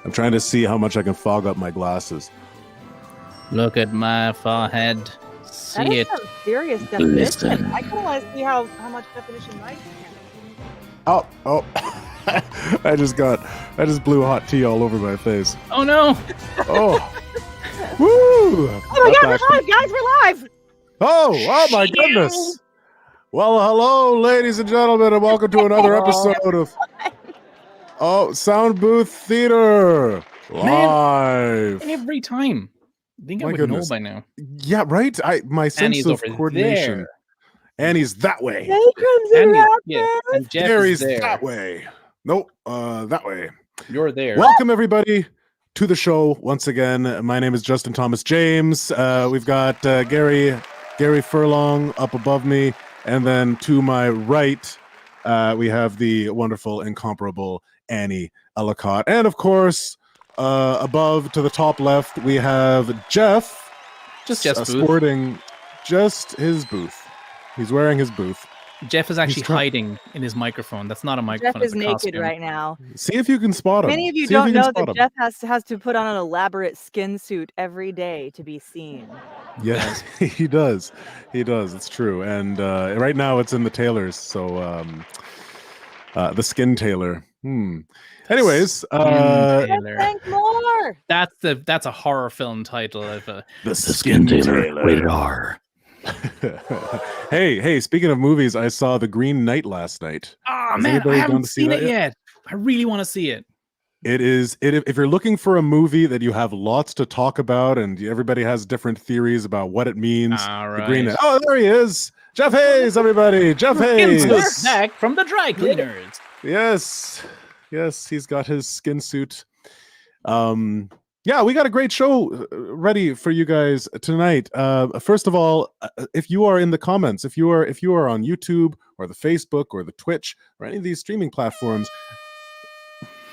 I'm trying to see how much I can fog up my glasses. Look at my forehead. That See is it. some serious definition. I kind of want to see how much definition Mike can. Oh. I just blew hot tea all over my face. Oh no! Oh. Woo! Oh my God, we're live, guys! We're live! Oh my goodness! Well, hello, ladies and gentlemen, and welcome to another episode of Soundbooth Theater live. Man, every time. I think I would know by now. Yeah, right. My sense Annie's of over coordination. there. Annie's that way. And Jeff Gary's is there. that way. Nope, that way. You're there. Welcome everybody to the show once again. My name is Justin Thomas James. We've got Gary Furlong up above me, and then to my right, we have the wonderful, incomparable Annie Ellicott, and of course, above to the top left, we have Jeff. Just Jeff's booth. Sporting just his booth. He's wearing his booth. Jeff is actually hiding in his microphone. That's not a microphone. Jeff is naked right now. See if you can spot him. Many of you don't know that Jeff has to put on an elaborate skin suit every day to be seen. Yes, he does. He does. It's true. And right now it's in the tailors. So the skin tailor. Anyways, Think more. That's a horror film title of the skin tailor. Rated R. Hey, speaking of movies, I saw The Green Knight last night. Oh man, I haven't seen it yet. I really want to see it. If you're looking for a movie that you have lots to talk about and everybody has different theories about what it means, The Green Knight. Oh, there he is. Jeff Hayes, everybody. Jeff Hayes. Back from the dry cleaners. Yes, he's got his skin suit. Yeah, we got a great show ready for you guys tonight. First of all, if you are in the comments, if you are on YouTube or the Facebook or the Twitch or any of these streaming platforms,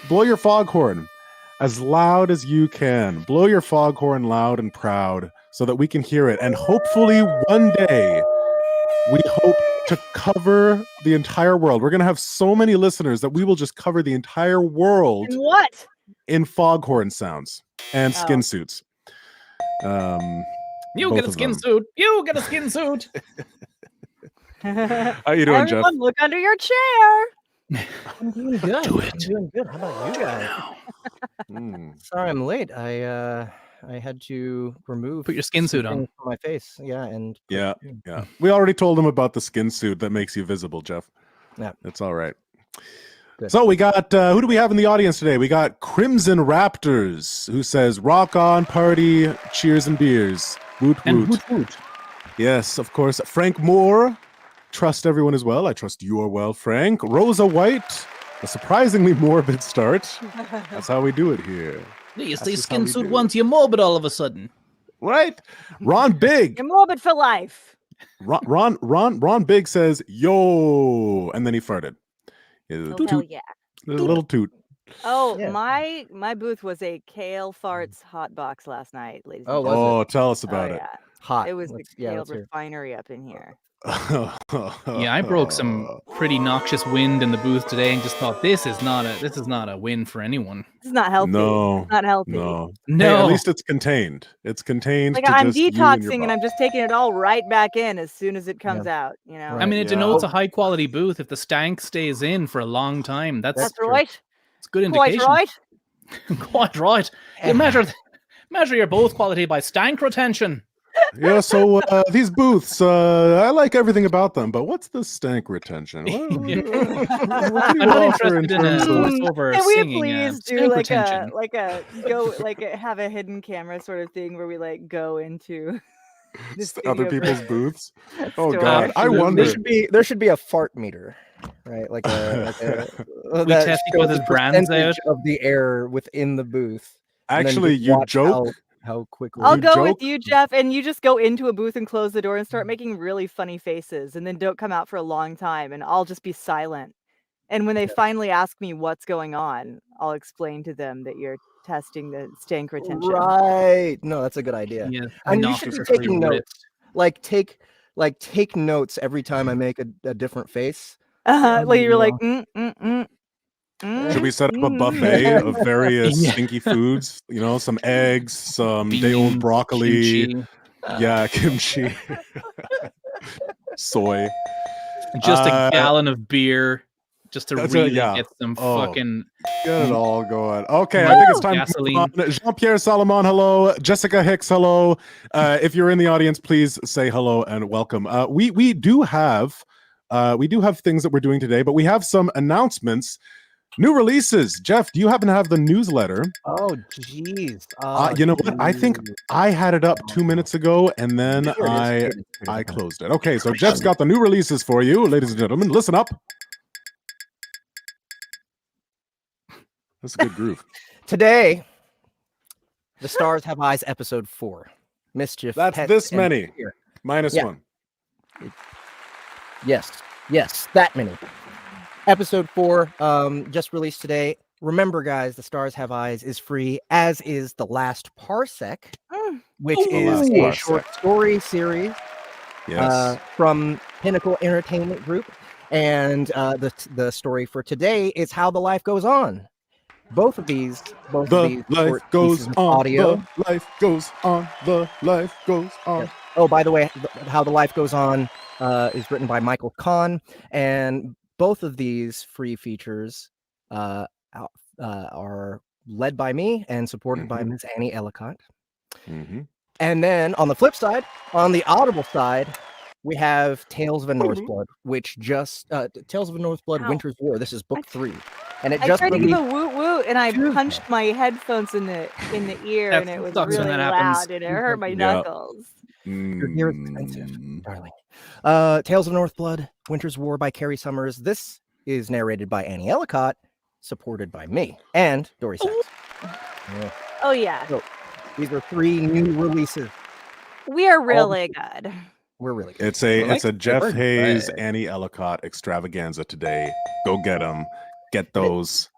blow your foghorn as loud as you can. Blow your foghorn loud and proud so that we can hear it. And hopefully one day we hope to cover the entire world. We're going to have so many listeners that we will just cover the entire world. And what? In foghorn sounds and skin suits. You get a skin suit. You get a skin suit. How you doing, Everyone, Jeff? look under your chair. I'm doing good. Do I'm doing good. How about you guys? Sorry I'm late. I had to remove Put your skin suit on from my face. Yeah, and yeah. We already told him about the skin suit that makes you visible, Jeff. Yeah, it's all right. Good. So we got who do we have in the audience today? We got Crimson Raptors, who says rock on, party, cheers and beers. Woot woot. Woot woot. Yes, of course. Frank Moore. Trust everyone as well. I trust you are well, Frank. Rosa White. A surprisingly morbid start. That's how we do it here. You say skin suit once, you're morbid all of a sudden. Right? Ron Big. You're morbid for life. Ron Big says, yo, and then he farted. Hell yeah. A little toot. Oh, Yeah. my booth was a Kale Farts hot box last night, ladies and Oh, gentlemen. was Oh, tell us about it. Yeah. hot. It was the Kale let's hear it. refinery up in here. Yeah, I broke some pretty noxious wind in the booth today and just thought this is not a win for anyone. This is not healthy. No, It's not healthy. No. No. Hey, at least it's contained. It's contained. Like to I'm just you and your detoxing and body. I'm just taking it all right back in as soon as it comes out. You know. Right. I mean, it Yeah. denotes a high quality booth. If the stank stays in for a long time, that's right. It's good Quite indication. right. Quite right. You measure your booth quality by stank retention. Yeah, so these booths, I like everything about them, but what's the stank retention? What do you I'm not offer interested in a terms of- voiceover Can we singing. please do stank like retention. have a hidden camera sort of thing where we like go into the other studio people's for- booths? Oh Store. God, I Absolutely. wonder. There should be a fart meter, right? Like a We that test each shows other's the brands percentage out. of the air within the booth. and then Actually, just you watch joke. how quickly. I'll You go joke? with you, Jeff, and you just go into a booth and close the door and start making really funny faces, and then don't come out for a long time, and I'll just be silent. And when they finally ask me what's going on, I'll explain to them that you're testing the stank retention. Right. No, that's a good idea. Yeah, And you knockers should be are pretty taking notes. ripped. Take notes every time I make a different face. Like you're like, Yeah. Should we set up a buffet of various stinky foods? You know, some eggs, some day-old broccoli. Kimchi. Yeah, kimchi. Soy. Just a gallon of beer. Just to really get some fucking... Get it all going. Okay, I think it's time gasoline. to move on. Jean-Pierre Salomon, hello. Jessica Hicks, hello. If you're in the audience, please say hello and welcome. We do have things that we're doing today, but we have some announcements. New releases. Jeff, do you happen to have the newsletter? Oh, jeez. You know what? I think I had it up 2 minutes ago, and then I closed it. Okay, so Jeff's got the new releases for you, ladies and gentlemen. Listen up. That's a good groove. Today, The Stars Have Eyes, Episode 4. Mischief. That's Pets, this many. Minus Yeah. 1. Yes, that many. Episode 4, just released today. Remember, guys, The Stars Have Eyes is free, as is The Last Parsec, which is a short story series from Pinnacle Entertainment Group. And the story for today is How the Life Goes On. Both of these life goes on. audio. The life goes on. The life goes on. Yes. Oh, by the way, How the Life Goes On is written by Michael Kahn, and both of these free features are led by me and supported by Ms. Annie Ellicott. And then on the flip side, on the Audible side, we have Tales of a Norse Blood, which just Tales of a Norse Blood, Winter's War. This is book 3, and it I just tried to released... give a woot woot, and I punched my headphones in the ear, and it was really loud, and it hurt my knuckles. Your ear is expensive, darling. Tales of North Blood, Winter's War by Carrie Summers. This is narrated by Annie Ellicott, supported by me and Dory Sachs. Oh yeah. So these are 3 new releases. We are really good. We're really good. It's a Jeff Hayes, Annie Ellicott extravaganza today. Go get them. Get those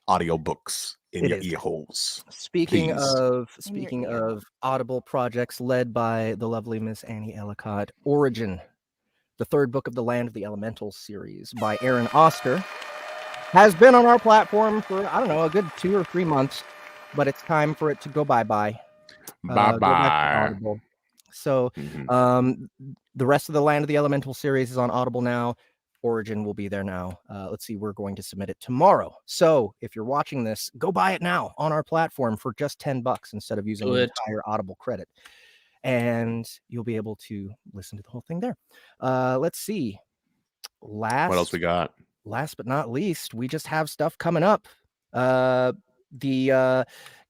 audiobooks in your ear holes. Speaking of Audible projects led by the lovely Miss Annie Ellicott, Origin, the 3rd book of the Land of the Elementals series by Aaron Oster, has been on our platform for, I don't know, a good 2 or 3 months, but it's time for it to go bye-bye. Bye-bye. So the rest of the Land of the Elemental series is on Audible now. Origin will be there now. Let's see, we're going to submit it tomorrow. So if you're watching this, go buy it now on our platform for just $10 instead of using the entire Audible credit. And you'll be able to listen to the whole thing there. Let's see. What else we got? Last but not least, we just have stuff coming up. The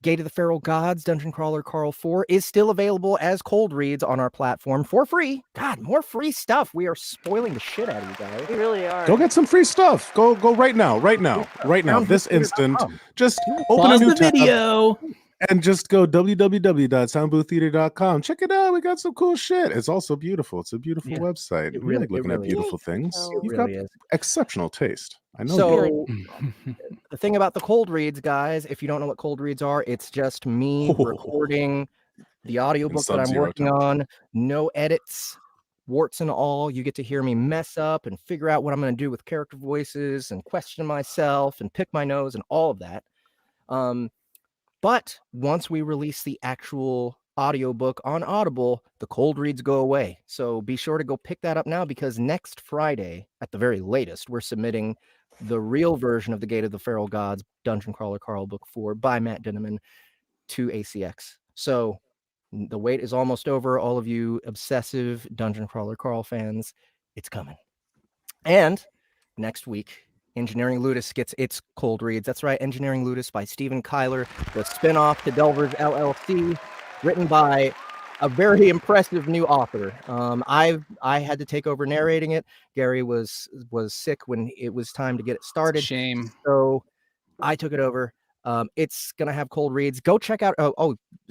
Gate of the Feral Gods, Dungeon Crawler Carl 4 is still available as cold reads on our platform for free. God, more free stuff. We are spoiling the shit out of you guys. We really are. Go get some free stuff. Go right now. This instant. Just open a new video and just go www.soundbooththeater.com. Check it out. We got some cool shit. It's also beautiful. It's a beautiful website. It We really- like looking it at really beautiful things. It You've really got is. exceptional taste. I know. So the thing about the cold reads, guys, if you don't know what cold reads are, it's just me recording the audiobook that I'm sub-zero working on. No edits, warts and all. You get to hear me mess up and figure out what I'm going to do with character voices and question myself and pick my nose and all of that. But once we release the actual audiobook on Audible, the cold reads go away. So be sure to go pick that up now, because next Friday, at the very latest, we're submitting the real version of the Gate of the Feral Gods, Dungeon Crawler Carl Book 4 by Matt Dinneman to ACX. So the wait is almost over. All of you obsessive Dungeon Crawler Carl fans, it's coming. And next week, Engineering Ludus gets its cold reads. That's right, Engineering Ludus by Stephen Kyler, the spinoff to Delvers LLC, written by a very impressive new author. I had to take over narrating it. Gary was sick when it was time to get it started. Shame. So I took it over. It's gonna have cold reads. Go check out.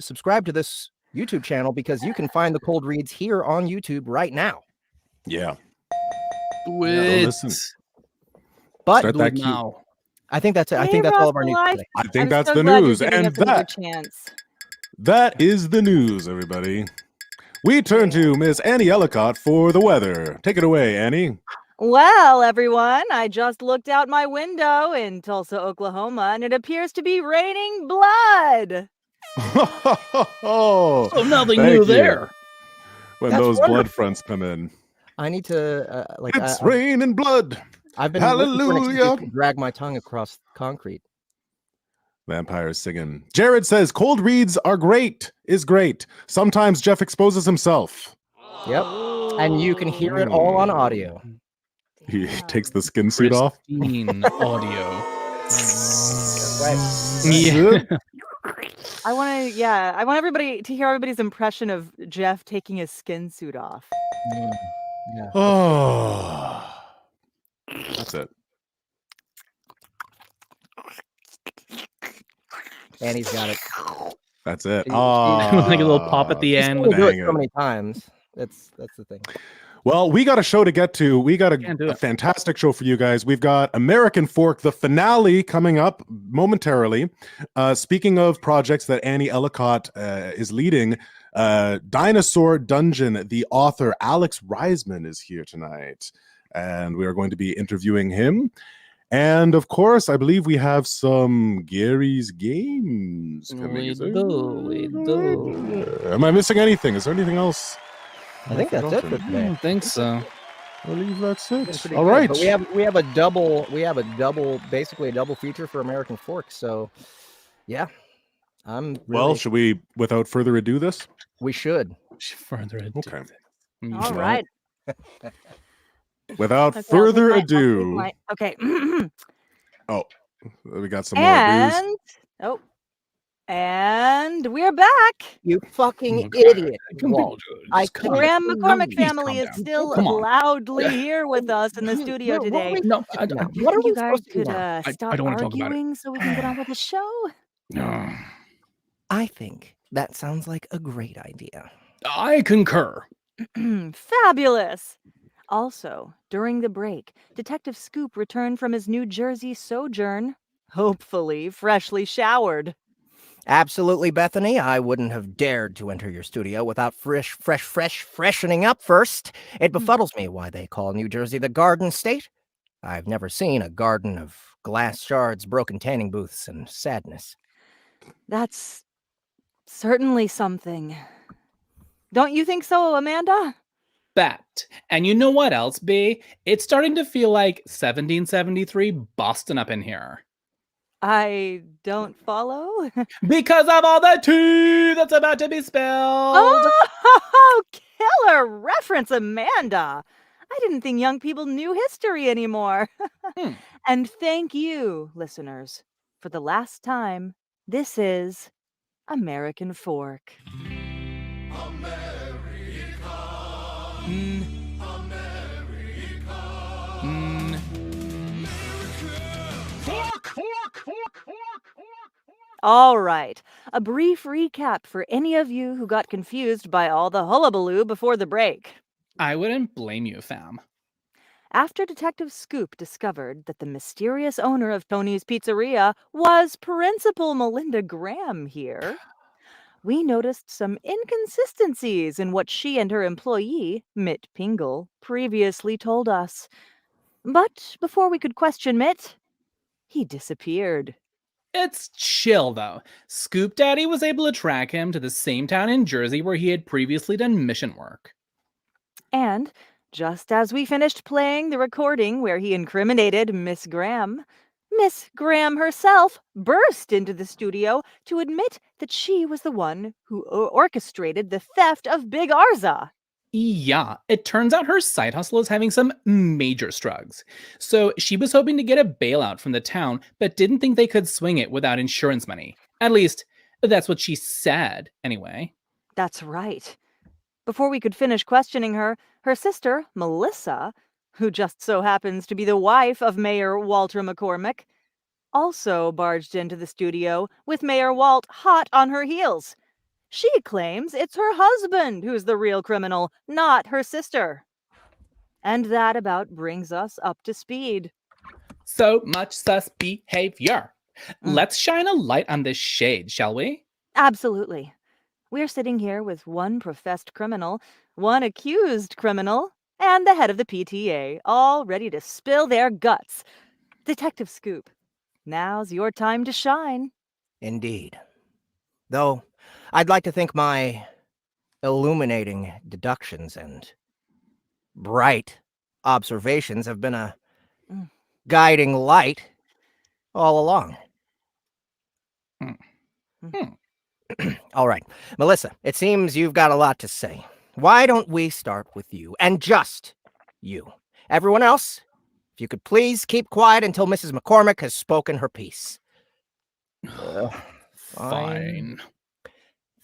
Subscribe to this YouTube channel, because you can find the cold reads here on YouTube right now. Yeah. Listen. But Start that now. I think that's it. I think that's all of our news today. I think I'm that's so the glad you're news. giving And us another that chance. That is the news, everybody. We turn to Miss Annie Ellicott for the weather. Take it away, Annie. Well, everyone, I just looked out my window in Tulsa, Oklahoma, and it appears to be raining blood. Oh, So nothing thank new you. there. When That's those wonderful. blood fronts come in. I need to It's raining blood. I've been Hallelujah. to drag my tongue across concrete. Vampires singing. Jared says cold reads are great. Is great. Sometimes Jeff exposes himself. Yep. And you can hear it all on audio. He takes the skin suit off. Pristine audio. That's right. Yeah. I want everybody to hear everybody's impression of Jeff taking his skin suit off. Yeah. Oh, that's it. And he's got it. That's it. He- Like a little pop at the He's end. gonna do it Dang so it. many times. That's the thing. Well, we got a show to get to. We got Can't do a it. fantastic show for you guys. We've got American Fork, the finale coming up momentarily. Speaking of projects that Annie Ellicott is leading, Dinosaur Dungeon, the author Alex Raizman is here tonight. And we are going to be interviewing him. And of course, I believe we have some Gary's Games coming. We Is there- do. Am I missing anything? Is there anything else? I think that's it for I today. don't think so. I believe that's It's it. pretty All good. right. But we have a double basically a double feature for American Fork. So yeah. Well, should we, without further ado, this? we should. Further ado. Okay. All right. Without Okay, further I'll take ado, my- okay. we got some more news. And we're back. You fucking Okay. idiot. Come Walt. on, I come can't- Graham McCormick Please family calm is down. still Come on. loudly here with us in the studio What today. are we No, supposed to do now? Do What are you we guys supposed to do could now? stop don't wanna talk about it. arguing so we can get on with the show? No. I think that sounds like a great idea. I concur. Fabulous. Also, during the break, Detective Scoop returned from his New Jersey sojourn, hopefully freshly showered. Absolutely, Bethany. I wouldn't have dared to enter your studio without freshening up first. It befuddles me why they call New Jersey the Garden State. I've never seen a garden of glass shards, broken tanning booths, and sadness. That's certainly something. Don't you think so, Amanda? Bet. And you know what else, B? It's starting to feel like 1773 Boston up in here. I don't follow. Because of all the tea that's about to be spilled. Oh, killer reference, Amanda. I didn't think young people knew history anymore. And thank you, listeners. For the last time, this is American Fork. All right, a brief recap for any of you who got confused by all the hullabaloo before the break. I wouldn't blame you, fam. After Detective Scoop discovered that the mysterious owner of Tony's Pizzeria was Principal Melinda Graham here, we noticed some inconsistencies in what she and her employee, Mitt Pingle, previously told us. But before we could question Mitt, he disappeared. It's chill, though. Scoop Daddy was able to track him to the same town in Jersey where he had previously done mission work. And just as we finished playing the recording where he incriminated Miss Graham herself burst into the studio to admit that she was the one who orchestrated the theft of Big Arza. Yeah, it turns out her side hustle is having some major struggles. So she was hoping to get a bailout from the town, but didn't think they could swing it without insurance money. At least, that's what she said, anyway. That's right. Before we could finish questioning her, her sister, Melissa, who just so happens to be the wife of Mayor Walter McCormick, also barged into the studio with Mayor Walt hot on her heels. She claims it's her husband who's the real criminal, not her sister. And that about brings us up to speed. So much sus behavior. Let's shine a light on this shade, shall we? Absolutely. We're sitting here with one professed criminal, one accused criminal, and the head of the PTA, all ready to spill their guts. Detective Scoop, now's your time to shine. Indeed. Though, I'd like to think my illuminating deductions and bright observations have been a guiding light all along. All right, Melissa, it seems you've got a lot to say. Why don't we start with you, and just you? Everyone else, if you could please keep quiet until Mrs. McCormick has spoken her piece. Fine.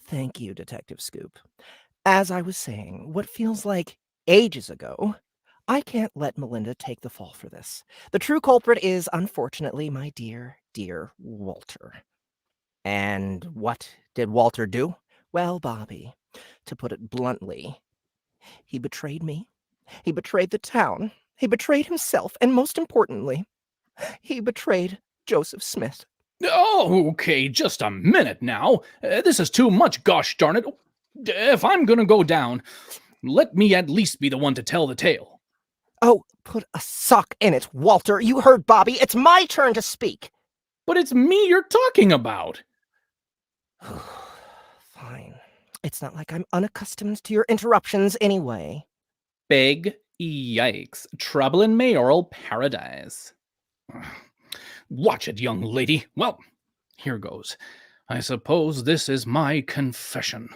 Thank you, Detective Scoop. As I was saying, what feels like ages ago, I can't let Melinda take the fall for this. The true culprit is, unfortunately, my dear, dear Walter. And what did Walter do? Well, Bobby, to put it bluntly, he betrayed me. He betrayed the town. He betrayed himself. And most importantly, he betrayed Joseph Smith. Oh, okay, just a minute now. This is too much, gosh darn it. If I'm gonna go down, let me at least be the one to tell the tale. Oh, put a sock in it, Walter. You heard Bobby. It's my turn to speak. But it's me you're talking about. Fine. It's not like I'm unaccustomed to your interruptions anyway. Big yikes. Trouble in mayoral paradise. Watch it, young lady. Well, here goes. I suppose this is my confession.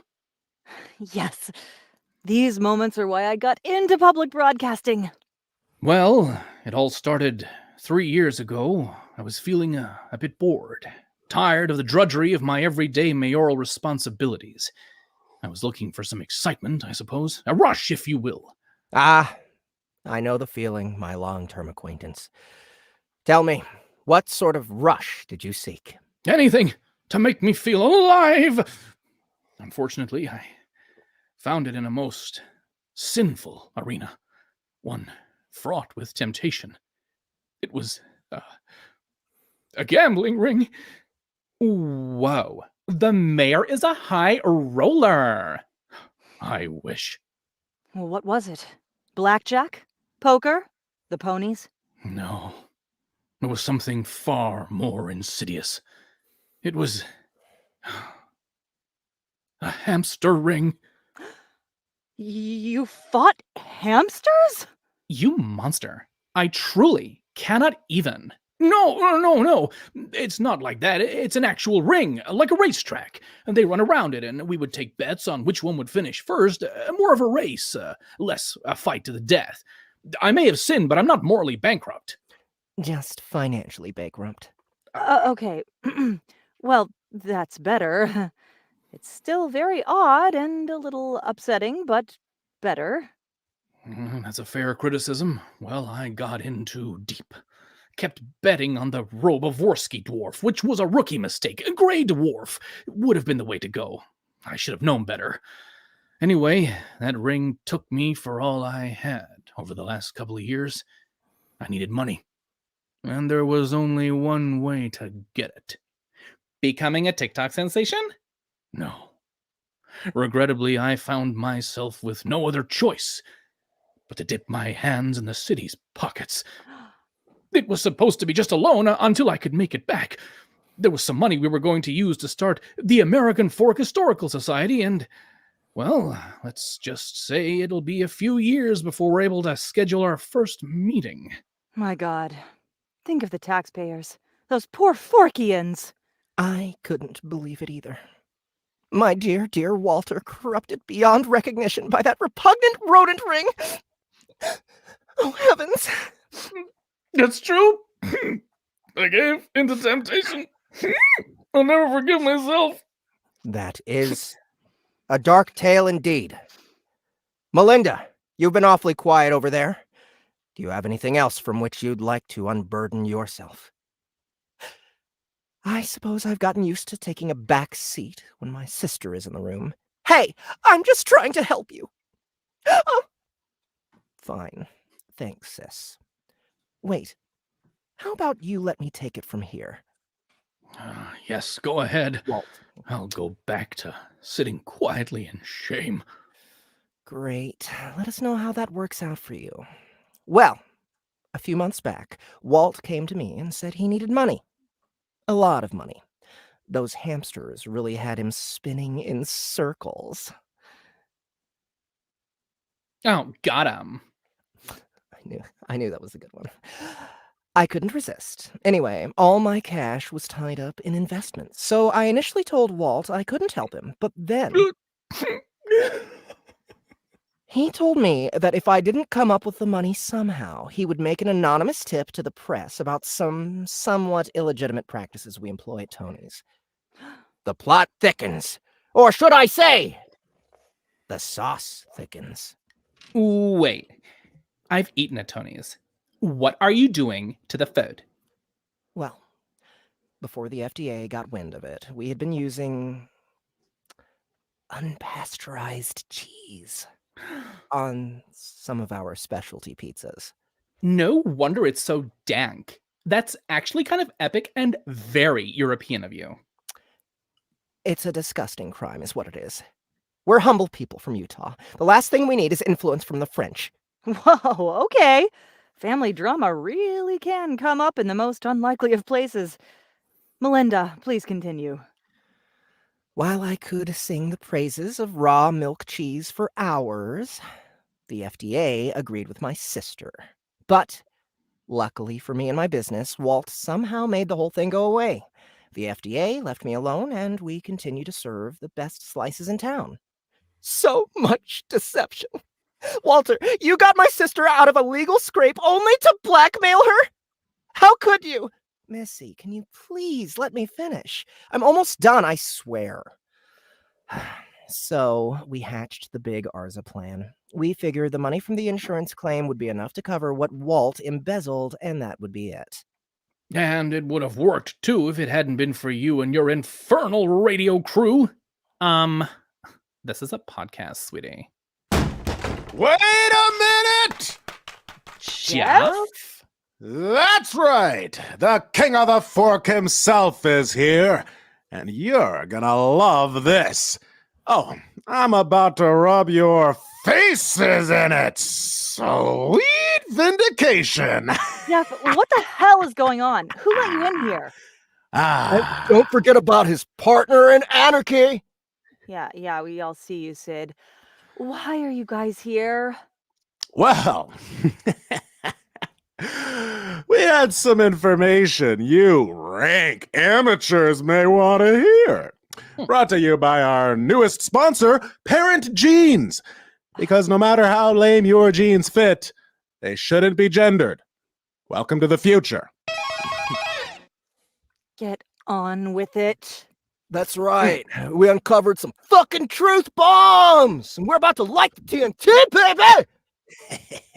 Yes, these moments are why I got into public broadcasting. Well, it all started 3 years ago. I was feeling a bit bored, tired of the drudgery of my everyday mayoral responsibilities. I was looking for some excitement, I suppose. A rush, if you will. Ah, I know the feeling, my long-term acquaintance. Tell me, what sort of rush did you seek? Anything to make me feel alive! Unfortunately, I found it in a most sinful arena, one fraught with temptation. It was a gambling ring. Whoa, the mayor is a high roller. I wish. Well, what was it? Blackjack? Poker? The ponies? No, it was something far more insidious. It was a hamster ring. You fought hamsters? You monster. I truly cannot even. No. It's not like that. It's an actual ring, like a racetrack. And they run around it, and we would take bets on which one would finish first. More of a race, less a fight to the death. I may have sinned, but I'm not morally bankrupt. Just financially bankrupt. Okay. Well, that's better. It's still very odd and a little upsetting, but better. That's a fair criticism. Well, I got in too deep. Kept betting on the Robovorsky dwarf, which was a rookie mistake. A gray dwarf would have been the way to go. I should have known better. Anyway, that ring took me for all I had over the last couple of years. I needed money. And there was only one way to get it. Becoming a TikTok sensation? No. Regrettably, I found myself with no other choice but to dip my hands in the city's pockets. It was supposed to be just a loan until I could make it back. There was some money we were going to use to start the American Fork Historical Society, and, well, let's just say it'll be a few years before we're able to schedule our first meeting. My God. Think of the taxpayers. Those poor Forkians. I couldn't believe it either. My dear, dear Walter, corrupted beyond recognition by that repugnant rodent ring. Oh, heavens. That's true. I gave into temptation. I'll never forgive myself. That is a dark tale indeed. Melinda, you've been awfully quiet over there. Do you have anything else from which you'd like to unburden yourself? I suppose I've gotten used to taking a back seat when my sister is in the room. Hey, I'm just trying to help you. Oh. Fine. Thanks, sis. Wait, how about you let me take it from here? Yes, go ahead. Walt. I'll go back to sitting quietly in shame. Great. Let us know how that works out for you. Well, a few months back, Walt came to me and said he needed money. A lot of money. Those hamsters really had him spinning in circles. Oh, got him. I knew that was a good one. I couldn't resist. Anyway, all my cash was tied up in investments, so I initially told Walt I couldn't help him, but then he told me that if I didn't come up with the money somehow, he would make an anonymous tip to the press about some somewhat illegitimate practices we employ at Tony's. The plot thickens. Or should I say, the sauce thickens. Wait. I've eaten at Tony's. What are you doing to the food? Well, before the FDA got wind of it, we had been using unpasteurized cheese on some of our specialty pizzas. No wonder it's so dank. That's actually kind of epic and very European of you. It's a disgusting crime, is what it is. We're humble people from Utah. The last thing we need is influence from the French. Whoa, okay. Family drama really can come up in the most unlikely of places. Melinda, please continue. While I could sing the praises of raw milk cheese for hours, the FDA agreed with my sister. But, luckily for me and my business, Walt somehow made the whole thing go away. The FDA left me alone, and we continue to serve the best slices in town. So much deception. Walter, you got my sister out of a legal scrape only to blackmail her? How could you? Missy, can you please let me finish? I'm almost done, I swear. So we hatched the big Arza plan. We figured the money from the insurance claim would be enough to cover what Walt embezzled, and that would be it. And it would have worked, too, if it hadn't been for you and your infernal radio crew. This is a podcast, sweetie. Wait a minute! Jeff? That's right. The king of the fork himself is here, and you're gonna love this. Oh, I'm about to rub your faces in it. Sweet vindication. Jeff, what the hell is going on? Who let you in here? And don't forget about his partner in anarchy. Yeah, we all see you, Sid. Why are you guys here? Well, we had some information you rank amateurs may want to hear. Brought to you by our newest sponsor, Parent Jeans. Because no matter how lame your jeans fit, they shouldn't be gendered. Welcome to the future. Get on with it. That's right. We uncovered some fucking truth bombs, and we're about to light the TNT, baby!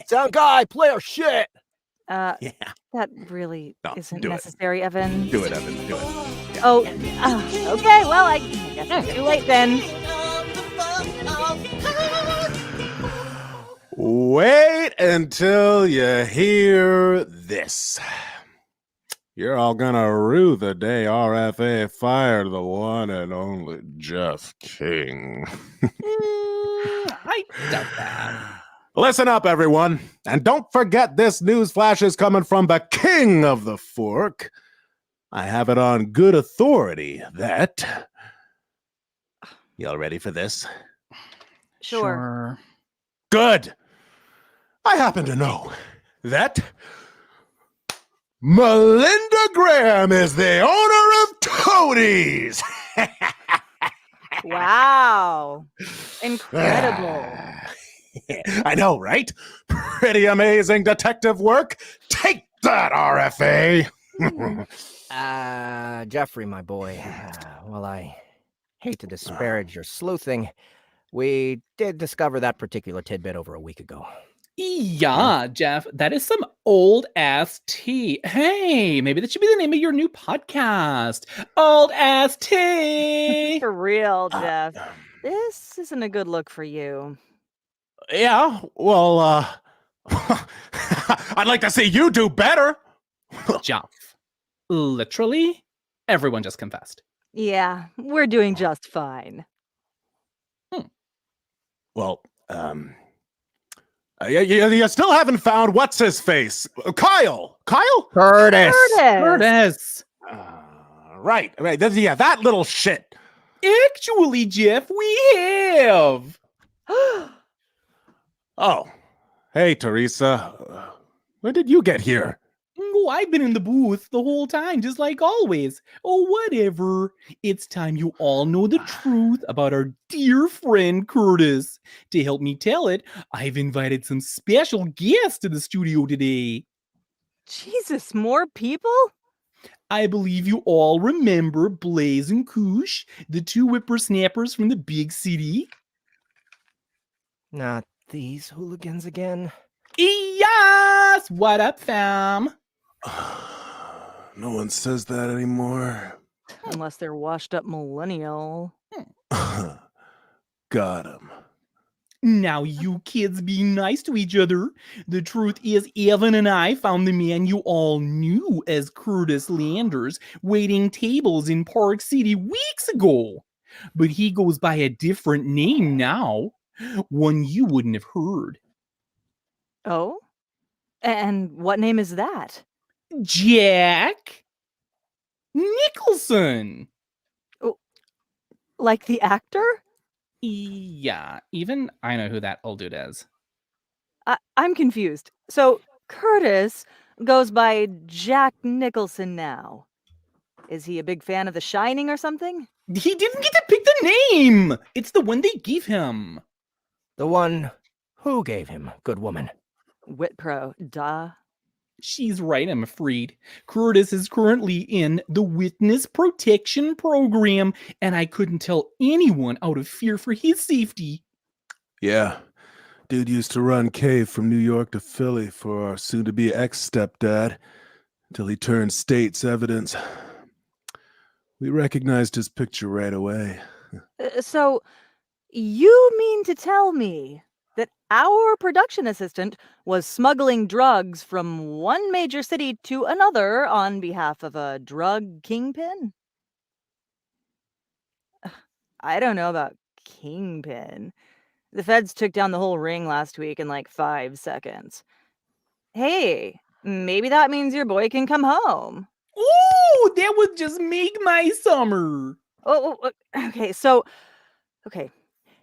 Sound guy, play our shit. That really isn't necessary, Evan. Do it, Evan. Do it. Yeah. Oh, okay. Well, I guess it's too late then. Wait until you hear this. You're all gonna rue the day RFA fired the one and only Jeff King. I doubt that. Listen up, everyone. And don't forget this news flash is coming from the king of the fork. I have it on good authority that... Y'all ready for this? Sure. Good. I happen to know that Melinda Graham is the owner of Tony's. Wow. Incredible. I know, right? Pretty amazing detective work. Take that, RFA. Jeffrey, my boy. Well, I hate to disparage your sleuthing. We did discover that particular tidbit over a week ago. Yeah, Jeff, that is some old ass tea. Hey, maybe that should be the name of your new podcast. Old ass tea. For real, Jeff. This isn't a good look for you. Yeah, well, I'd like to see you do better. Jeff, literally, everyone just confessed. Yeah, we're doing just fine. Well, You still haven't found what's his face? Kyle. Curtis. Right. That little shit. Actually, Jeff, we have. Oh, hey, Teresa. When did you get here? Oh, I've been in the booth the whole time, just like always. Oh, whatever. It's time you all know the truth about our dear friend Curtis. To help me tell it, I've invited some special guests to the studio today. Jesus, more people? I believe you all remember Blaze and Koosh, the two whippersnappers from the big city. Not these hooligans again. Yes! What up, fam? No one says that anymore. Unless they're washed up millennial. Got him. Now, you kids be nice to each other. The truth is, Evan and I found the man you all knew as Curtis Landers waiting tables in Park City weeks ago. But he goes by a different name now, one you wouldn't have heard. Oh? And what name is that? Jack Nicholson. Oh, like the actor? Yeah, even I know who that old dude is. I'm confused. So Curtis goes by Jack Nicholson now. Is he a big fan of The Shining or something? He didn't get to pick the name. It's the one they gave him. The one who gave him, good woman. Whitpro, duh. She's right, I'm afraid. Curtis is currently in the Witness Protection Program, and I couldn't tell anyone out of fear for his safety. Yeah. Dude used to run Cave from New York to Philly for our soon-to-be ex-stepdad until he turned state's evidence. We recognized his picture right away. So you mean to tell me that our production assistant was smuggling drugs from one major city to another on behalf of a drug kingpin? I don't know about kingpin. The feds took down the whole ring last week in like 5 seconds. Hey, maybe that means your boy can come home. Ooh, that would just make my summer. Okay.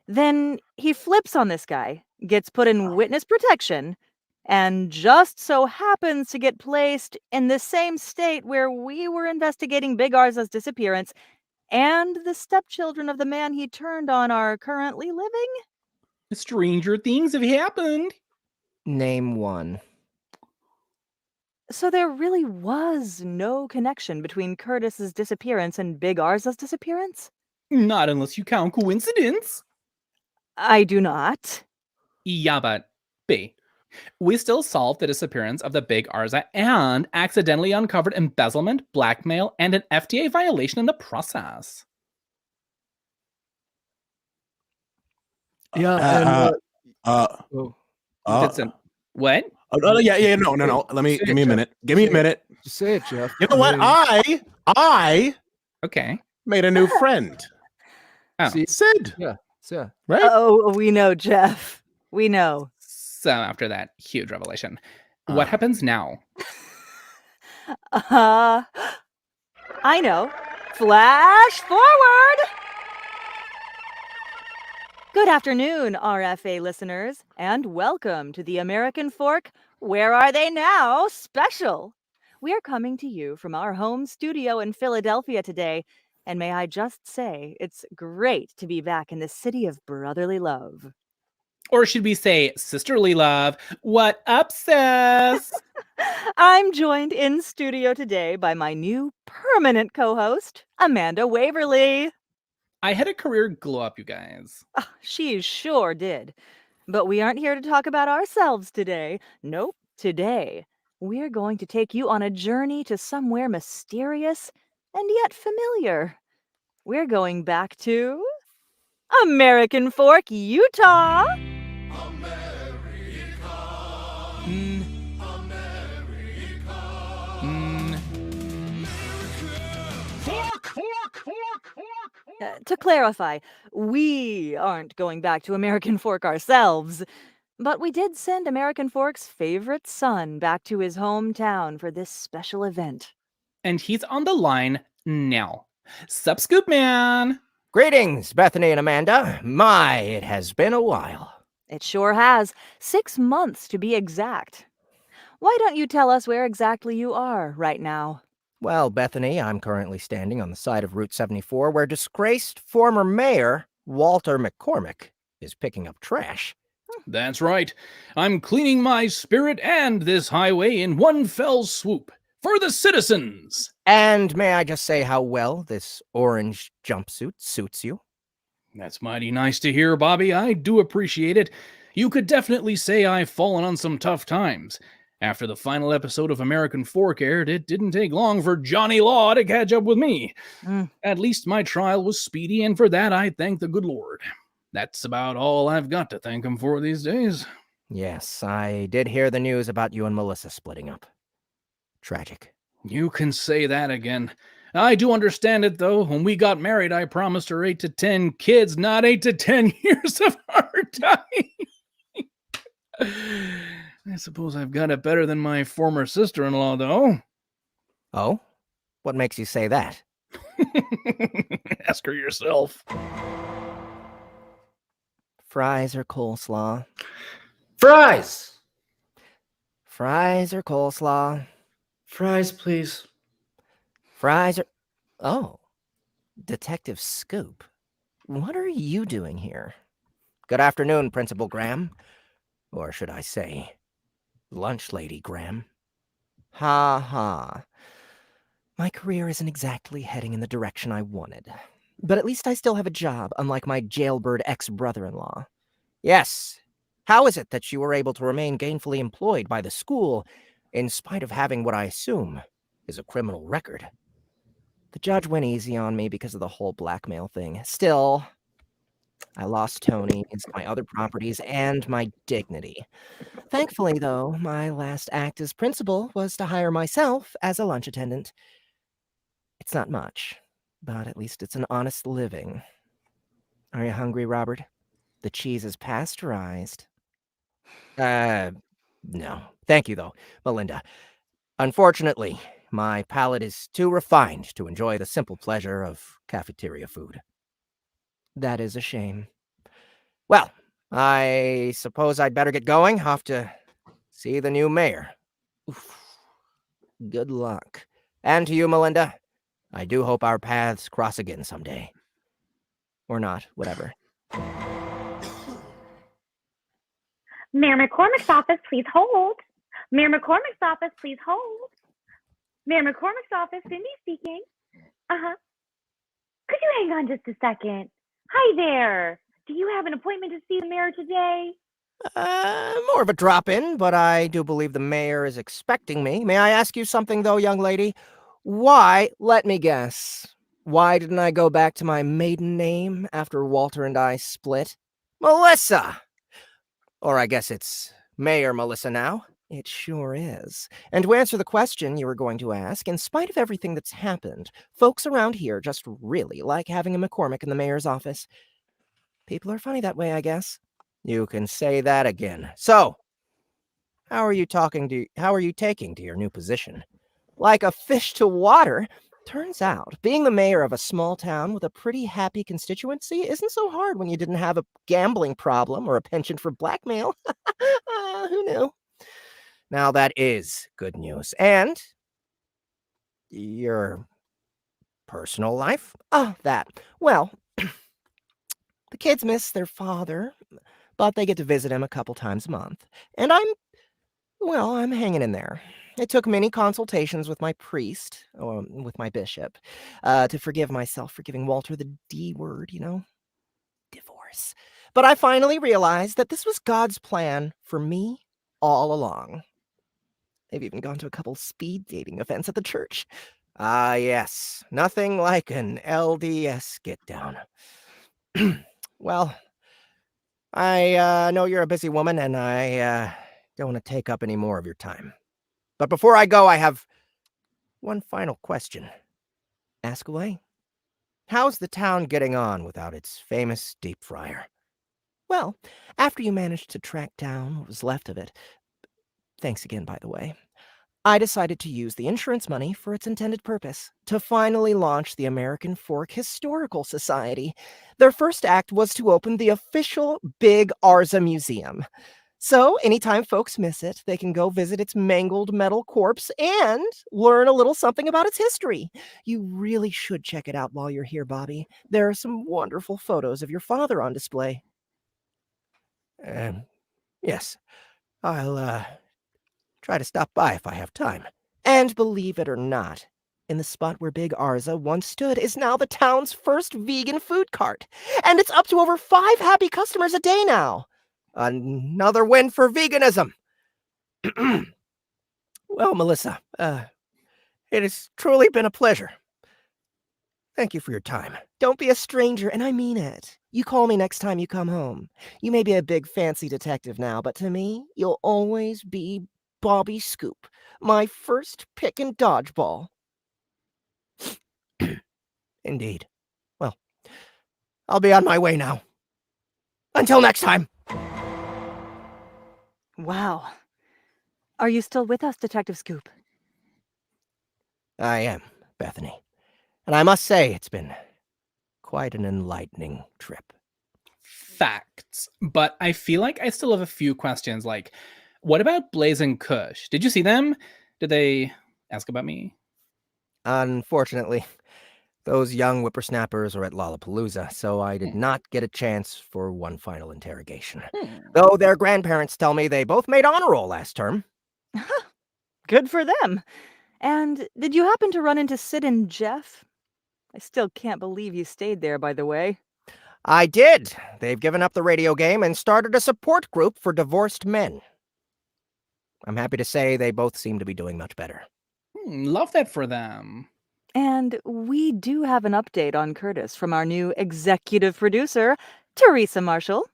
Then he flips on this guy, gets put in witness protection, and just so happens to get placed in the same state where we were investigating Big Arza's disappearance and the stepchildren of the man he turned on are currently living? Stranger things have happened. Name one. So there really was no connection between Curtis's disappearance and Big Arza's disappearance? Not unless you count coincidence. I do not. Yeah, but B. We still solved the disappearance of the Big Arza and accidentally uncovered embezzlement, blackmail, and an FDA violation in the process. Yeah. What? No. Give me a minute. Just say it, Jeff. You know what? I Okay. made a new friend. Oh. Sid. Yeah. Right? Oh, we know, Jeff. We know. So after that huge revelation, what happens now? I know. Flash forward! Good afternoon, RFA listeners, and welcome to the American Fork Where Are They Now special. We are coming to you from our home studio in Philadelphia today, and may I just say, it's great to be back in the city of brotherly love. Or should we say sisterly love? What up, sis? I'm joined in studio today by my new permanent co-host, Amanda Waverly. I had a career glow up, you guys. She sure did. But we aren't here to talk about ourselves today. Nope, today we're going to take you on a journey to somewhere mysterious and yet familiar. We're going back to American Fork, Utah. To clarify, we aren't going back to American Fork ourselves, but we did send American Fork's favorite son back to his hometown for this special event. And he's on the line now. Sup, Scoop Man? Greetings, Bethany and Amanda. My, it has been a while. It sure has. 6 months to be exact. Why don't you tell us where exactly you are right now? Well, Bethany, I'm currently standing on the side of Route 74 where disgraced former mayor Walter McCormick is picking up trash. That's right. I'm cleaning my spirit and this highway in one fell swoop. For the citizens! And may I just say how well this orange jumpsuit suits you? That's mighty nice to hear, Bobby. I do appreciate it. You could definitely say I've fallen on some tough times. After the final episode of American Fork aired, it didn't take long for Johnny Law to catch up with me. At least my trial was speedy, and for that I thank the good Lord. That's about all I've got to thank him for these days. Yes, I did hear the news about you and Melissa splitting up. Tragic. You can say that again. I do understand it, though. When we got married, I promised her 8 to 10 kids, not 8 to 10 years of hard time. I suppose I've got it better than my former sister-in-law, though. Oh? What makes you say that? Ask her yourself. Fries or coleslaw? Fries! Fries or coleslaw? Fries, please. Fries or... Oh. Detective Scoop. What are you doing here? Good afternoon, Principal Graham. Or should I say, Lunch Lady Graham. Ha ha. My career isn't exactly heading in the direction I wanted. But at least I still have a job, unlike my jailbird ex-brother-in-law. Yes. How is it that you were able to remain gainfully employed by the school in spite of having what I assume is a criminal record? The judge went easy on me because of the whole blackmail thing. Still, I lost Tony's, my other properties, and my dignity. Thankfully, though, my last act as principal was to hire myself as a lunch attendant. It's not much, but at least it's an honest living. Are you hungry, Robert? The cheese is pasteurized. No. Thank you, though, Melinda. Unfortunately, my palate is too refined to enjoy the simple pleasure of cafeteria food. That is a shame. Well, I suppose I'd better get going. Off to see the new mayor. Oof. Good luck. And to you, Melinda. I do hope our paths cross again someday. Or not, whatever. Mayor McCormick's office, please hold. Mayor McCormick's office, please hold. Mayor McCormick's office, Cindy speaking. Could you hang on just a second? Hi there. Do you have an appointment to see the mayor today? More of a drop-in, but I do believe the mayor is expecting me. May I ask you something, though, young lady? Why, let me guess, why didn't I go back to my maiden name after Walter and I split? Melissa! Or I guess it's Mayor Melissa now. It sure is. And to answer the question you were going to ask, in spite of everything that's happened, folks around here just really like having a McCormick in the mayor's office. People are funny that way, I guess. You can say that again. So, how are you taking to your new position? Like a fish to water. Turns out, being the mayor of a small town with a pretty happy constituency isn't so hard when you didn't have a gambling problem or a penchant for blackmail. Who knew? Now that is good news. And your personal life? Oh, that. Well, the kids miss their father, but they get to visit him a couple times a month. And I'm hanging in there. It took many consultations with my priest, or with my bishop, to forgive myself for giving Walter the D word, divorce. But I finally realized that this was God's plan for me all along. They've even gone to a couple speed dating events at the church. Ah, yes, nothing like an LDS get-down. Well, I know you're a busy woman, and I don't want to take up any more of your time. But before I go, I have one final question. Ask away. how's the town getting on without its famous deep fryer? Well, after you managed to track down what was left of it, thanks again, by the way, I decided to use the insurance money for its intended purpose, to finally launch the American Fork Historical Society. Their first act was to open the official Big Arza Museum. So anytime folks miss it, they can go visit its mangled metal corpse and learn a little something about its history. You really should check it out while you're here, Bobby. There are some wonderful photos of your father on display. Yes, I'll try to stop by if I have time. And believe it or not, in the spot where Big Arza once stood is now the town's first vegan food cart. And it's up to over 5 happy customers a day now. Another win for veganism. Well, Melissa, it has truly been a pleasure. Thank you for your time. Don't be a stranger, and I mean it. You call me next time you come home. You may be a big fancy detective now, but to me, you'll always be Bobby Scoop, my first pick in dodgeball. Indeed. Well, I'll be on my way now. Until next time. Wow. Are you still with us, Detective Scoop? I am, Bethany. And I must say, it's been quite an enlightening trip. Facts. But I feel like I still have a few questions, like, what about Blaze and Kush? Did you see them? Did they ask about me? Unfortunately, those young whippersnappers are at Lollapalooza, so I did not get a chance for one final interrogation. Though their grandparents tell me they both made honor roll last term. Good for them. And did you happen to run into Sid and Jeff? I still can't believe you stayed there, by the way. I did. They've given up the radio game and started a support group for divorced men. I'm happy to say they both seem to be doing much better. Love that for them. And we do have an update on Curtis from our new executive producer, Teresa Marshall.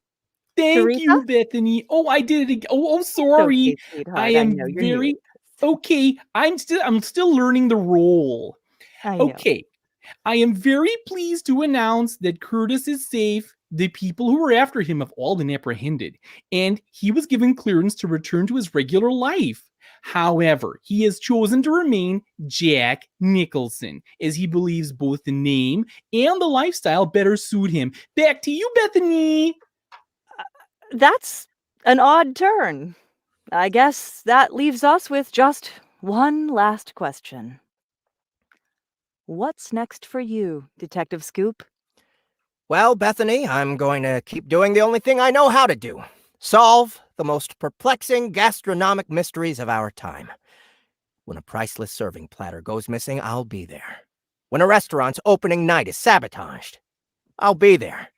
Thank you, Bethany. Oh, I did it again. Oh, sorry. Okay, sweetheart. I am know, very okay. I'm still learning the role. Okay. I am very pleased to announce that Curtis is safe. The people who were after him have all been apprehended, and he was given clearance to return to his regular life. However, he has chosen to remain Jack Nicholson, as he believes both the name and the lifestyle better suit him. Back to you, Bethany. That's an odd turn. I guess that leaves us with just one last question. What's next for you, Detective Scoop? Well, Bethany, I'm going to keep doing the only thing I know how to do. Solve the most perplexing gastronomic mysteries of our time. When a priceless serving platter goes missing, I'll be there. When a restaurant's opening night is sabotaged, I'll be there.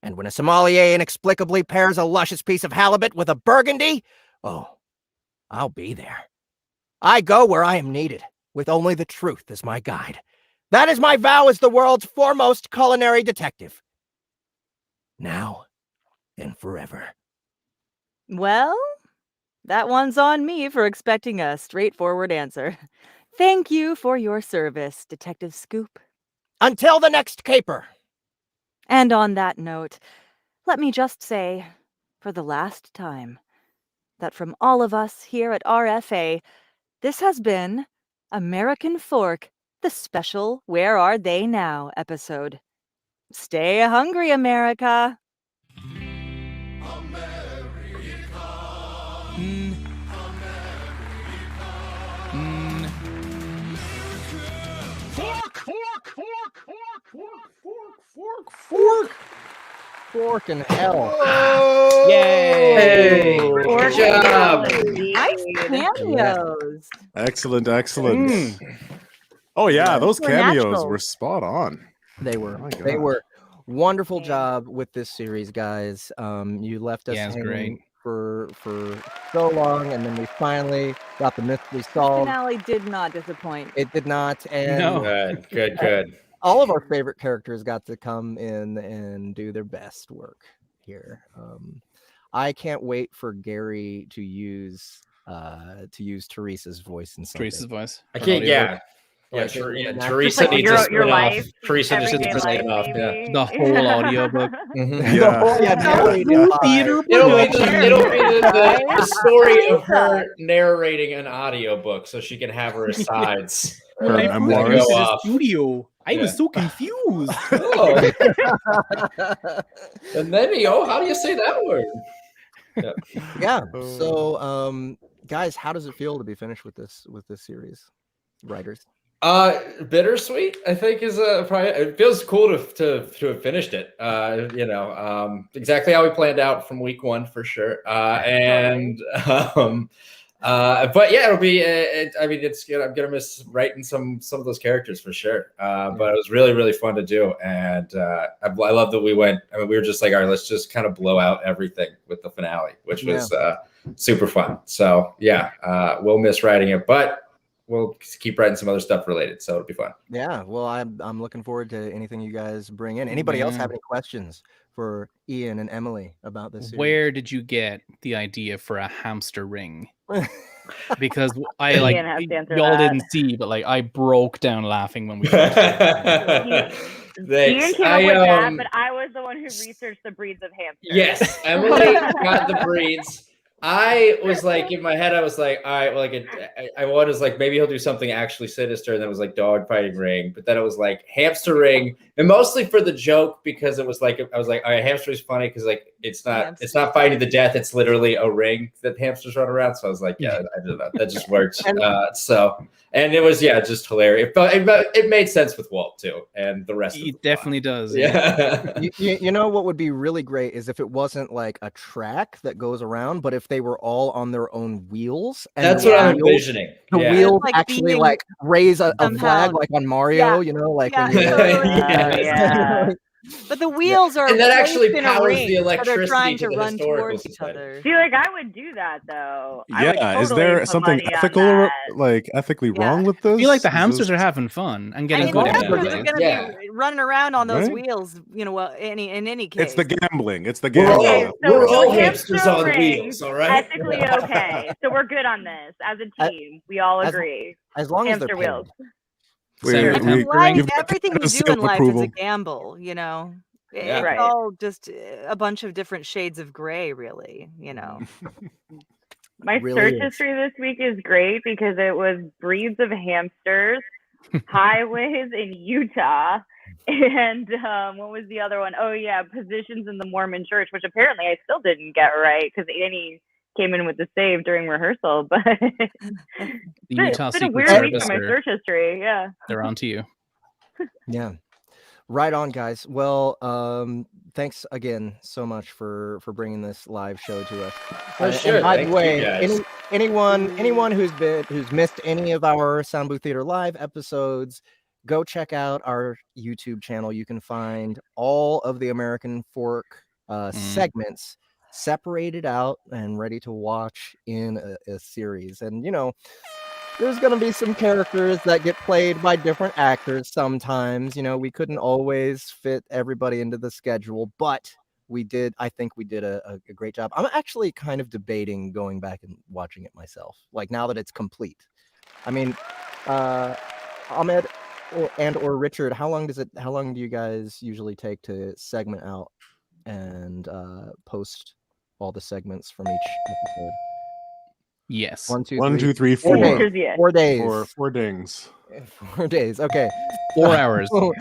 And when a sommelier inexplicably pairs a luscious piece of halibut with a burgundy, oh, I'll be there. I go where I am needed, with only the truth as my guide. That is my vow as the world's foremost culinary detective. Now and forever. Well, that one's on me for expecting a straightforward answer. Thank you for your service, Detective Scoop. Until the next caper. And on that note, let me just say, for the last time, that from all of us here at RFA, this has been American Fork, the special Where Are They Now episode. Stay hungry, America. Fork in hell. Oh! Yay! Good job. Nice cameos. Excellent. Oh yeah, those cameos were spot on. They were. Oh my God. They were. Wonderful job with this series, guys. You left us hanging for so long, and then we finally got the mystery solved. The finale did not disappoint. It did not. And No. Good. all of our favorite characters got to come in and do their best work here. I can't wait for Gary to use Teresa's voice in something. Teresa's voice. I can't. Yeah. Yeah, Like, yeah, just Teresa like needs your a spin-off. life, Teresa needs a everyday life, spin-off. Yeah. maybe. The whole audiobook. The whole, narrated by- Theater It'll be production. the story of her narrating an audiobook so she can have her asides. When I first memoirs. went to Go the off. studio, I was Yeah. so confused. Oh. And then how do you say that word? Yeah. So, guys, how does it feel to be finished with this series, writers? Bittersweet, I think, is probably. It feels cool to have finished it. Exactly how we planned out from week one for sure. But yeah, it'll be. I mean, it's good. I'm gonna miss writing some of those characters for sure. But it was really, really fun to do, and I love that we went. I mean, we were just like, all right, let's just kind of blow out everything with the finale, which was super fun. So yeah, we'll miss writing it, but we'll keep writing some other stuff related, so it'll be fun. Yeah, well, I'm looking forward to anything you guys bring in. Anybody else have any questions for Ian and Emily about this series? Where did you get the idea for a hamster ring? Because I like Ian has to answer y'all that. didn't see, but like I broke down laughing when we. Thanks. Ian came up with that, but I was the one who researched the breeds of hamsters. Yes, Emily got the breeds. I was like, in my head, I was like, all right, well, like, I was like, maybe he'll do something actually sinister. And then it was like dog fighting ring. But then it was like hamster ring, and mostly for the joke, because it was like, I was like, all right, hamster is funny because like it's not fighting to the death. It's literally a ring that hamsters run around. So I was like, yeah, I did that. That just worked. And it was just hilarious. But it made sense with Walt too, and the rest. It definitely does. Yeah. You know what would be really great is if it wasn't like a track that goes around, but if they were all on their own wheels. And that's what I'm envisioning. The wheels like actually like raise a flag like on Mario, you know, like when yeah. But the wheels are and that actually in powers a ring, the electricity so they're trying to to the run historical towards each society. other. See, like I would do that though. Is there something ethical, like ethically wrong with this? I feel like the hamsters are having fun and getting good. Hamsters are going to be running around on those wheels, you know. Well, in any case, it's the gambling. It's the gambling. Okay, so we're all hamsters on wheels, all right? Ethically okay. So we're good on this as a team. We all agree. As long as hamster they're wheels. everything you do in life is a gamble, you know. It's all just a bunch of different shades of gray, really, you know. My search history this week is great because it was breeds of hamsters, highways in Utah, and what was the other one? Oh yeah, positions in the Mormon Church, which apparently I still didn't get right because Annie came in with the save during rehearsal. But the Utah it's been a weird week for my search history. Yeah, they're on to you. Yeah. Right on, guys. Well, thanks again so much for bringing this live show to us. Sure. And by the way, anyone who's missed any of our Soundbooth Theater Live episodes, go check out our YouTube channel. You can find all of the American Fork segments separated out and ready to watch in a series. And you know, there's going to be some characters that get played by different actors sometimes. You know, we couldn't always fit everybody into the schedule, but I think we did a great job. I'm actually kind of debating going back and watching it myself, like now that it's complete. I mean, Ahmed or Richard, how long do you guys usually take to segment out and post all the segments from each episode? Yes. 1, 2, 3, 4. 4 days. 4 dings. 4 days. Okay. 4 hours. Oh,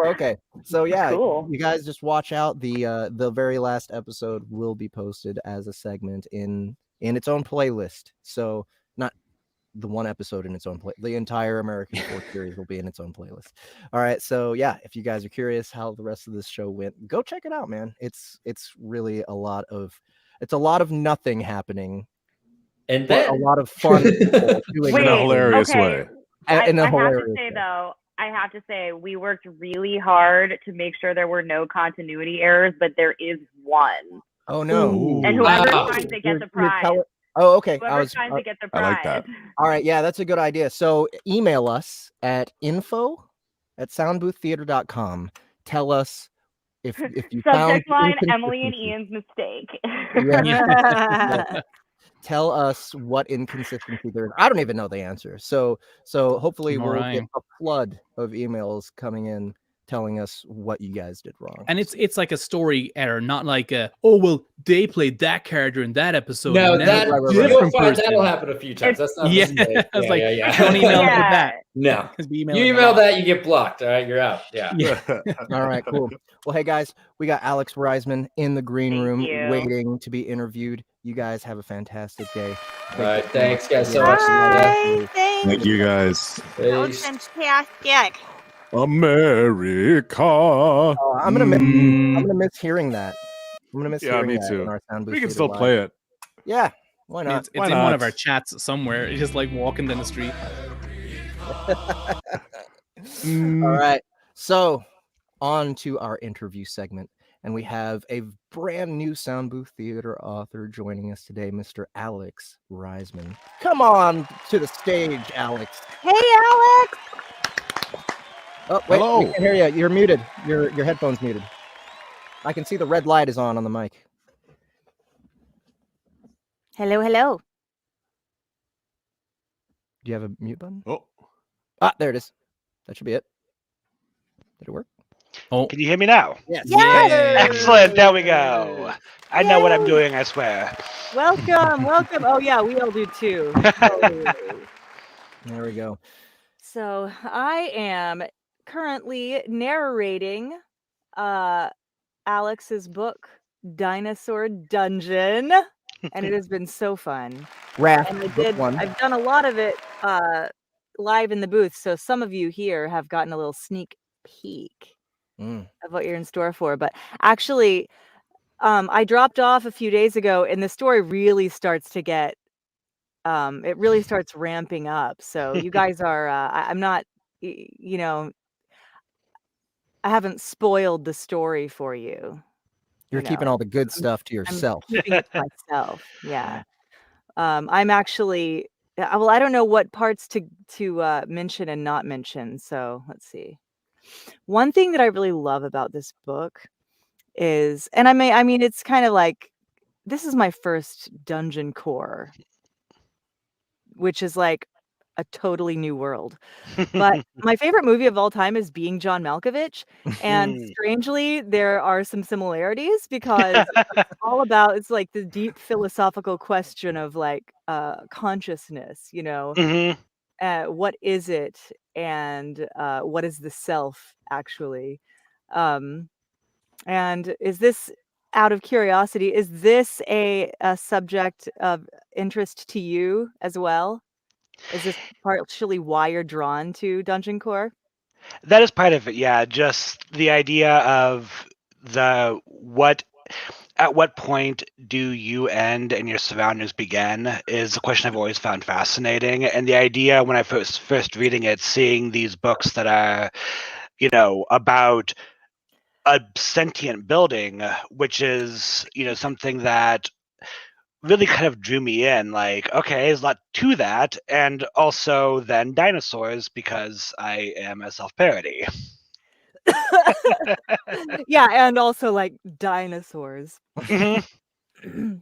okay. So yeah, cool. You guys just watch out. The very last episode will be posted as a segment in its own playlist. So not the one episode in its own play. The entire American Fork series will be in its own playlist. All right. So yeah, if you guys are curious how the rest of this show went, go check it out, man. It's really a lot of nothing happening, and then a lot of fun doing in a hilarious way. I have to say we worked really hard to make sure there were no continuity errors, but there is one. Oh no! And whoever finds it gets a prize. Oh, okay. Whoever finds it gets a prize. I like that. All right, yeah, that's a good idea. So email us at info@soundbooththeater.com. Tell us if you found subject line Emily and Ian's mistake. Yeah. tell us what inconsistency there is. I don't even know the answer. So hopefully we'll get a flood of emails coming in telling us what you guys did wrong. And it's like a story error, not like they played that character in that episode. No, you'll find that'll happen a few times. That's not a mistake. I was don't email with that. No. You email that, you get blocked. All right, you're out. Yeah. All right, cool. Well, hey guys, we got Alex Raizman in the green room waiting to be interviewed. You guys have a fantastic day. All right, thanks guys so much. Thank you guys. That was fantastic. America. I'm gonna miss hearing that. I'm gonna miss hearing me that too. in our Soundbooth We can still play it. Yeah, why not? It's in one of our chats somewhere. It's just like walking down the street. All right, so on to our interview segment, and we have a brand new Soundbooth theater author joining us today, Mr. Alex Raizman. Come on to the stage, Alex. Hey, Alex. Oh, wait, hello. We can't hear you. You're muted. Your headphone's muted. I can see the red light is on the mic. Hello, hello. Do you have a mute button? Oh. There it is. That should be it. Did it work? Oh, can you hear me now? Yes. Yay! Excellent. There we go. I know what I'm doing, I swear. Welcome. Oh yeah, we all do too. There we go. So I am currently narrating Alex's book, Dinosaur Dungeon, and it has been so fun. And I've done a lot of it live in the booth, so some of you here have gotten a little sneak peek of what you're in store for. But actually, I dropped off a few days ago, and the story really starts to get it really starts ramping up. So you guys are I'm not, I haven't spoiled the story for you. You're keeping all the good stuff to yourself. I'm keeping it to myself. Yeah. I'm actually, well, I don't know what parts to mention and not mention. So let's see. One thing that I really love about this book is, and I mean, it's kind of like, this is my first dungeon core, which is like a totally new world. But my favorite movie of all time is Being John Malkovich. And strangely, there are some similarities because it's all about, it's like the deep philosophical question of like consciousness, what is it? And what is the self actually? And is this, out of curiosity, is this a subject of interest to you as well? Is this partially why you're drawn to Dungeon Core? That is part of it, yeah. Just the idea of at what point do you end and your surroundings begin is a question I've always found fascinating. And the idea when I first reading it, seeing these books that are, about a sentient building, which is, something that really kind of drew me in, like, okay, there's a lot to that. And also then dinosaurs, because I am a self-parody. Yeah, and also like dinosaurs.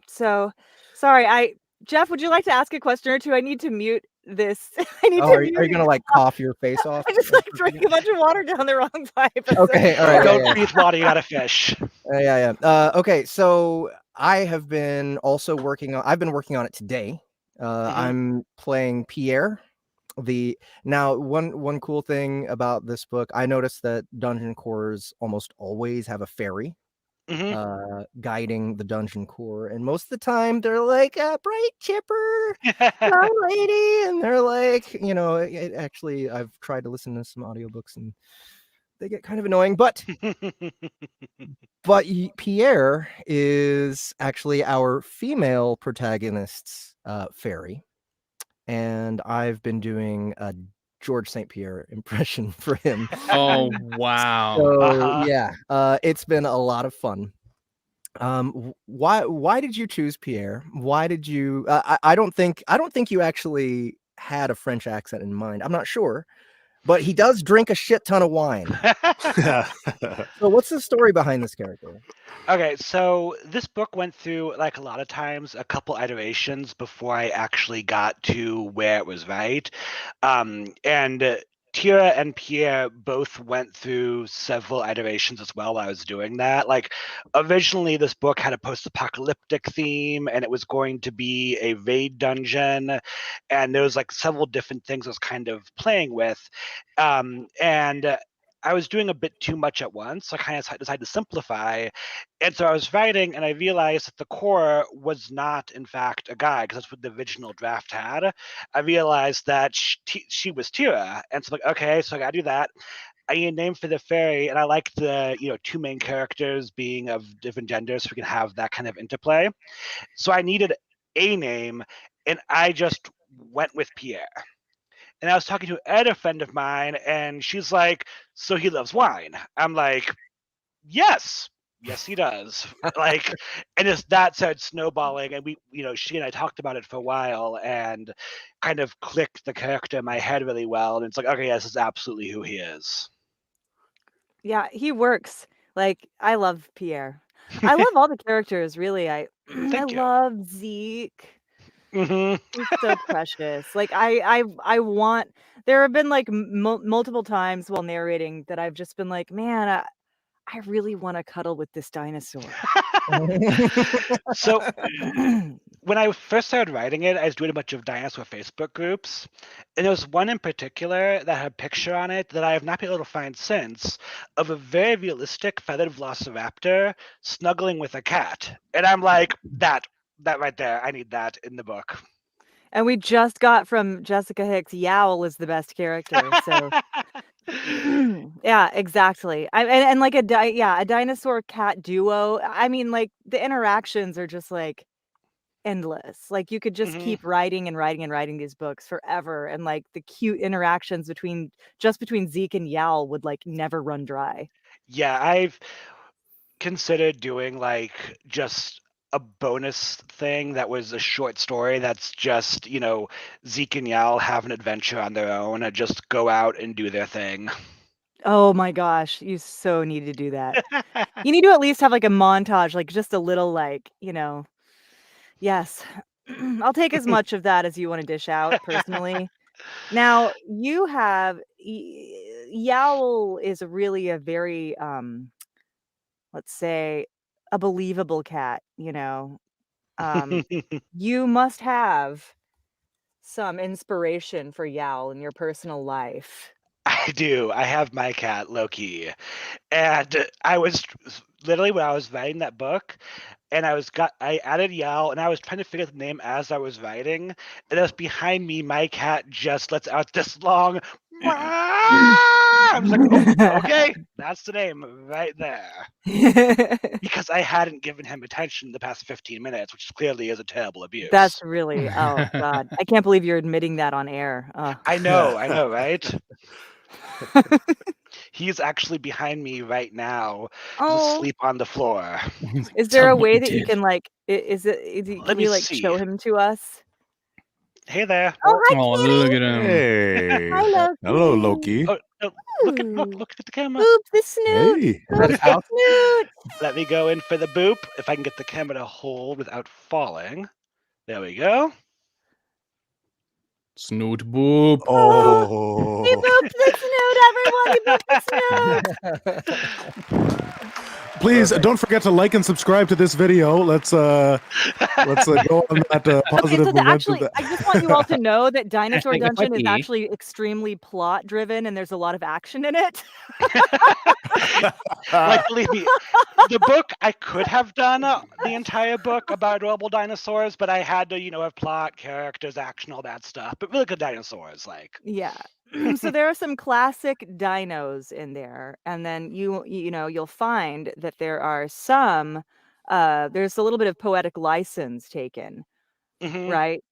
So, sorry, Jeff, would you like to ask a question or two? I need to mute this. Are you gonna like cough your face off? I just like drank a bunch of water down the wrong pipe. Okay, all right. Don't breathe water, you gotta fish. Okay, so I've been working on it today. I'm playing Pierre. One cool thing about this book, I noticed that dungeon cores almost always have a fairy guiding the dungeon core, and most of the time they're like a bright chipper young lady, and they're like, actually I've tried to listen to some audiobooks and they get kind of annoying, but Pierre is actually our female protagonist's fairy, and I've been doing a George St. Pierre impression for him. Oh wow! So it's been a lot of fun. Why did you choose Pierre? Why did you? I don't think you actually had a French accent in mind. I'm not sure, but he does drink a shit ton of wine. So what's the story behind this character? Okay, so this book went through, like a lot of times, a couple iterations before I actually got to where it was right. And Tira and Pierre both went through several iterations as well while I was doing that. Like, originally this book had a post-apocalyptic theme, and it was going to be a raid dungeon, and there was like several different things I was kind of playing with. And I was doing a bit too much at once, so I kind of decided to simplify. And so I was writing, and I realized that the core was not, in fact, a guy, because that's what the original draft had. I realized that she was Tira, and so like, okay, so I gotta do that. I need a name for the fairy, and I like the two main characters being of different genders, so we can have that kind of interplay. So I needed a name, and I just went with Pierre. And I was talking to another friend of mine, and she's like, "So he loves wine?" I'm like, "Yes, he does." Like, and that started snowballing, and we, she and I talked about it for a while, and kind of clicked the character in my head really well. And it's like, okay, this is absolutely who he is. Yeah, he works. Like, I love Pierre. I love all the characters, really. I love Zeke. Mm-hmm. He's so precious. Like, I want. There have been like multiple times while narrating that I've just been like, man, I really want to cuddle with this dinosaur. So when I first started writing it, I was doing a bunch of dinosaur Facebook groups, and there was one in particular that had a picture on it that I have not been able to find since, of a very realistic feathered velociraptor snuggling with a cat. And I'm like, that right there, I need that in the book. And we just got from Jessica Hicks, Yowl is the best character. So yeah, exactly. And like a dinosaur cat duo. I mean, like the interactions are just like endless. Like you could just keep writing and writing and writing these books forever, and like the cute interactions between Zeke and Yowl would like never run dry. Yeah, I've considered doing like just a bonus thing that was a short story that's just, Zeke and Yowl have an adventure on their own and just go out and do their thing. Oh my gosh, you so need to do that. You need to at least have like a montage, like just a little like, yes. I'll take as much of that as you want to dish out personally. Now, you have Yowl is really a very let's say a believable cat, you must have some inspiration for Yowl in your personal life. I do. I have my cat, Loki. And I was literally, when I was writing that book, and I added Yowl, and I was trying to figure out the name as I was writing, and it was behind me, my cat just lets out this long I was like, oh, okay, that's the name right there. Because I hadn't given him attention the past 15 minutes, which clearly is a terrible abuse. That's really, oh God. I can't believe you're admitting that on air. I know, right? He's actually behind me right now, asleep on the floor. Is there a way that you can like? Can you like show him to us? Hey there! Oh, hi, look at him! Hey! Hi, Loki. Hello, Loki. Oh, look at the camera. Boop the snoot. Hey. Boop the snoot. Let me go in for the boop. If I can get the camera to hold without falling. There we go. Snoot boop. Oh. He booped the snoot, everyone. He booped the snoot. Please don't forget to like and subscribe to this video. Let's go on that positive momentum. Actually, I just want you all to know that Dinosaur Dungeon is actually extremely plot driven, and there's a lot of action in it. Like, believe me, the book I could have done the entire book about adorable dinosaurs, but I had to, have plot, characters, action, all that stuff. But really good dinosaurs, like. Yeah. So there are some classic dinos in there, and then you'll find that there are some there's a little bit of poetic license taken, right?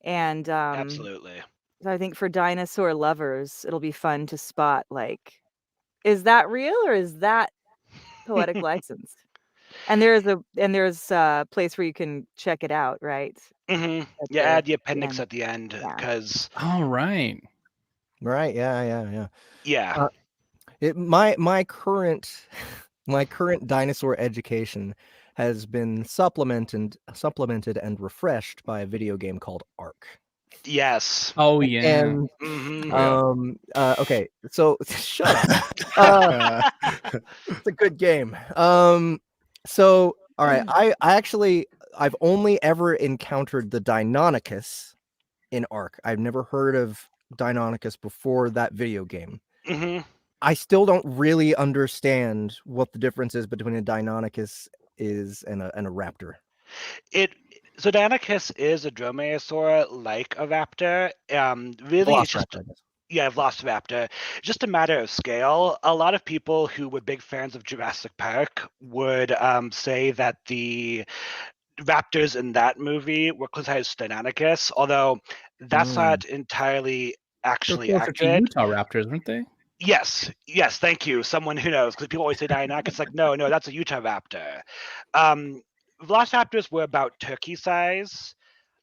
And absolutely. So I think for dinosaur lovers, it'll be fun to spot like, is that real or is that poetic license? And there's a place where you can check it out, right? Yeah, add the appendix at the end because. All right. Right. Yeah. Yeah. My current dinosaur education has been supplemented and refreshed by a video game called Ark. Yes. Oh yeah. And okay, so shut up. It's a good game. So all right, I've only ever encountered the Deinonychus in Ark. I've never heard of Deinonychus before that video game. I still don't really understand what the difference is between a Deinonychus and a raptor. So Deinonychus is a dromaeosaur like a raptor. Really, it's just Velociraptor. Just a matter of scale. A lot of people who were big fans of Jurassic Park would say that the raptors in that movie were classified as Deinonychus, although that's not entirely actually They're accurate. Utah raptors, weren't they? Yes, thank you. Someone who knows, because people always say Deinonychus. It's like, no, that's a Utah raptor. Velociraptors were about turkey size.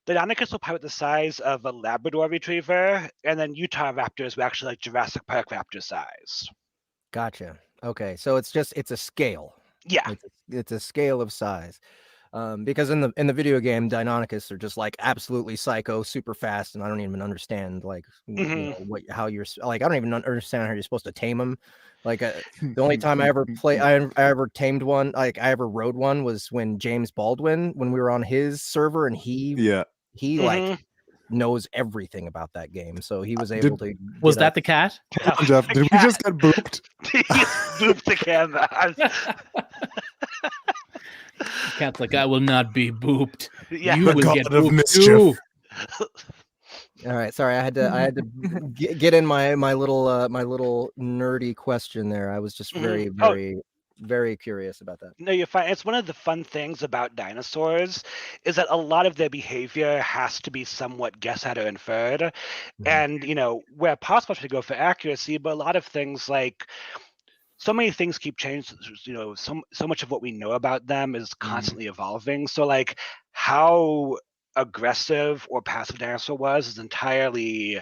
The Deinonychus were probably the size of a Labrador retriever, and then Utah raptors were actually like Jurassic Park raptor size. Gotcha. Okay, so it's a scale. Yeah, it's a scale of size. Because in the video game, Deinonychus are just like absolutely psycho, super fast, and I don't even understand like how you're like. I don't even understand how you're supposed to tame them. Like the only time I ever tamed one, like I ever rode one, was when James Baldwin, when we were on his server, and he like knows everything about that game, so he was able to. Was that the cat? Jeff, did we just get booped? He booped again. Cat's like, I will not be booped. Yeah. You will get booped too. All right, sorry, I had to get in my little nerdy question there. I was just very curious about that. No, you're fine. It's one of the fun things about dinosaurs is that a lot of their behavior has to be somewhat guessed at or inferred. And, where possible to go for accuracy, but a lot of things like so many things keep changing. So much of what we know about them is constantly evolving. So like how aggressive or passive dinosaur was is entirely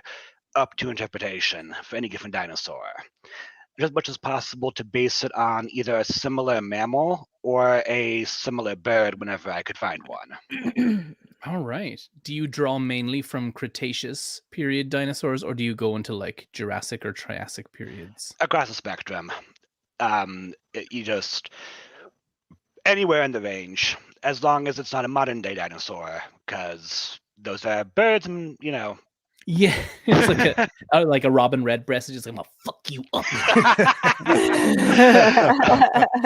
up to interpretation for any given dinosaur. As much as possible to base it on either a similar mammal or a similar bird whenever I could find one. All right. Do you draw mainly from Cretaceous period dinosaurs, or do you go into like Jurassic or Triassic periods? Across the spectrum. You just anywhere in the range, as long as it's not a modern day dinosaur, because those are birds and Yeah, it's like a robin redbreast is just like, I'm gonna fuck you up.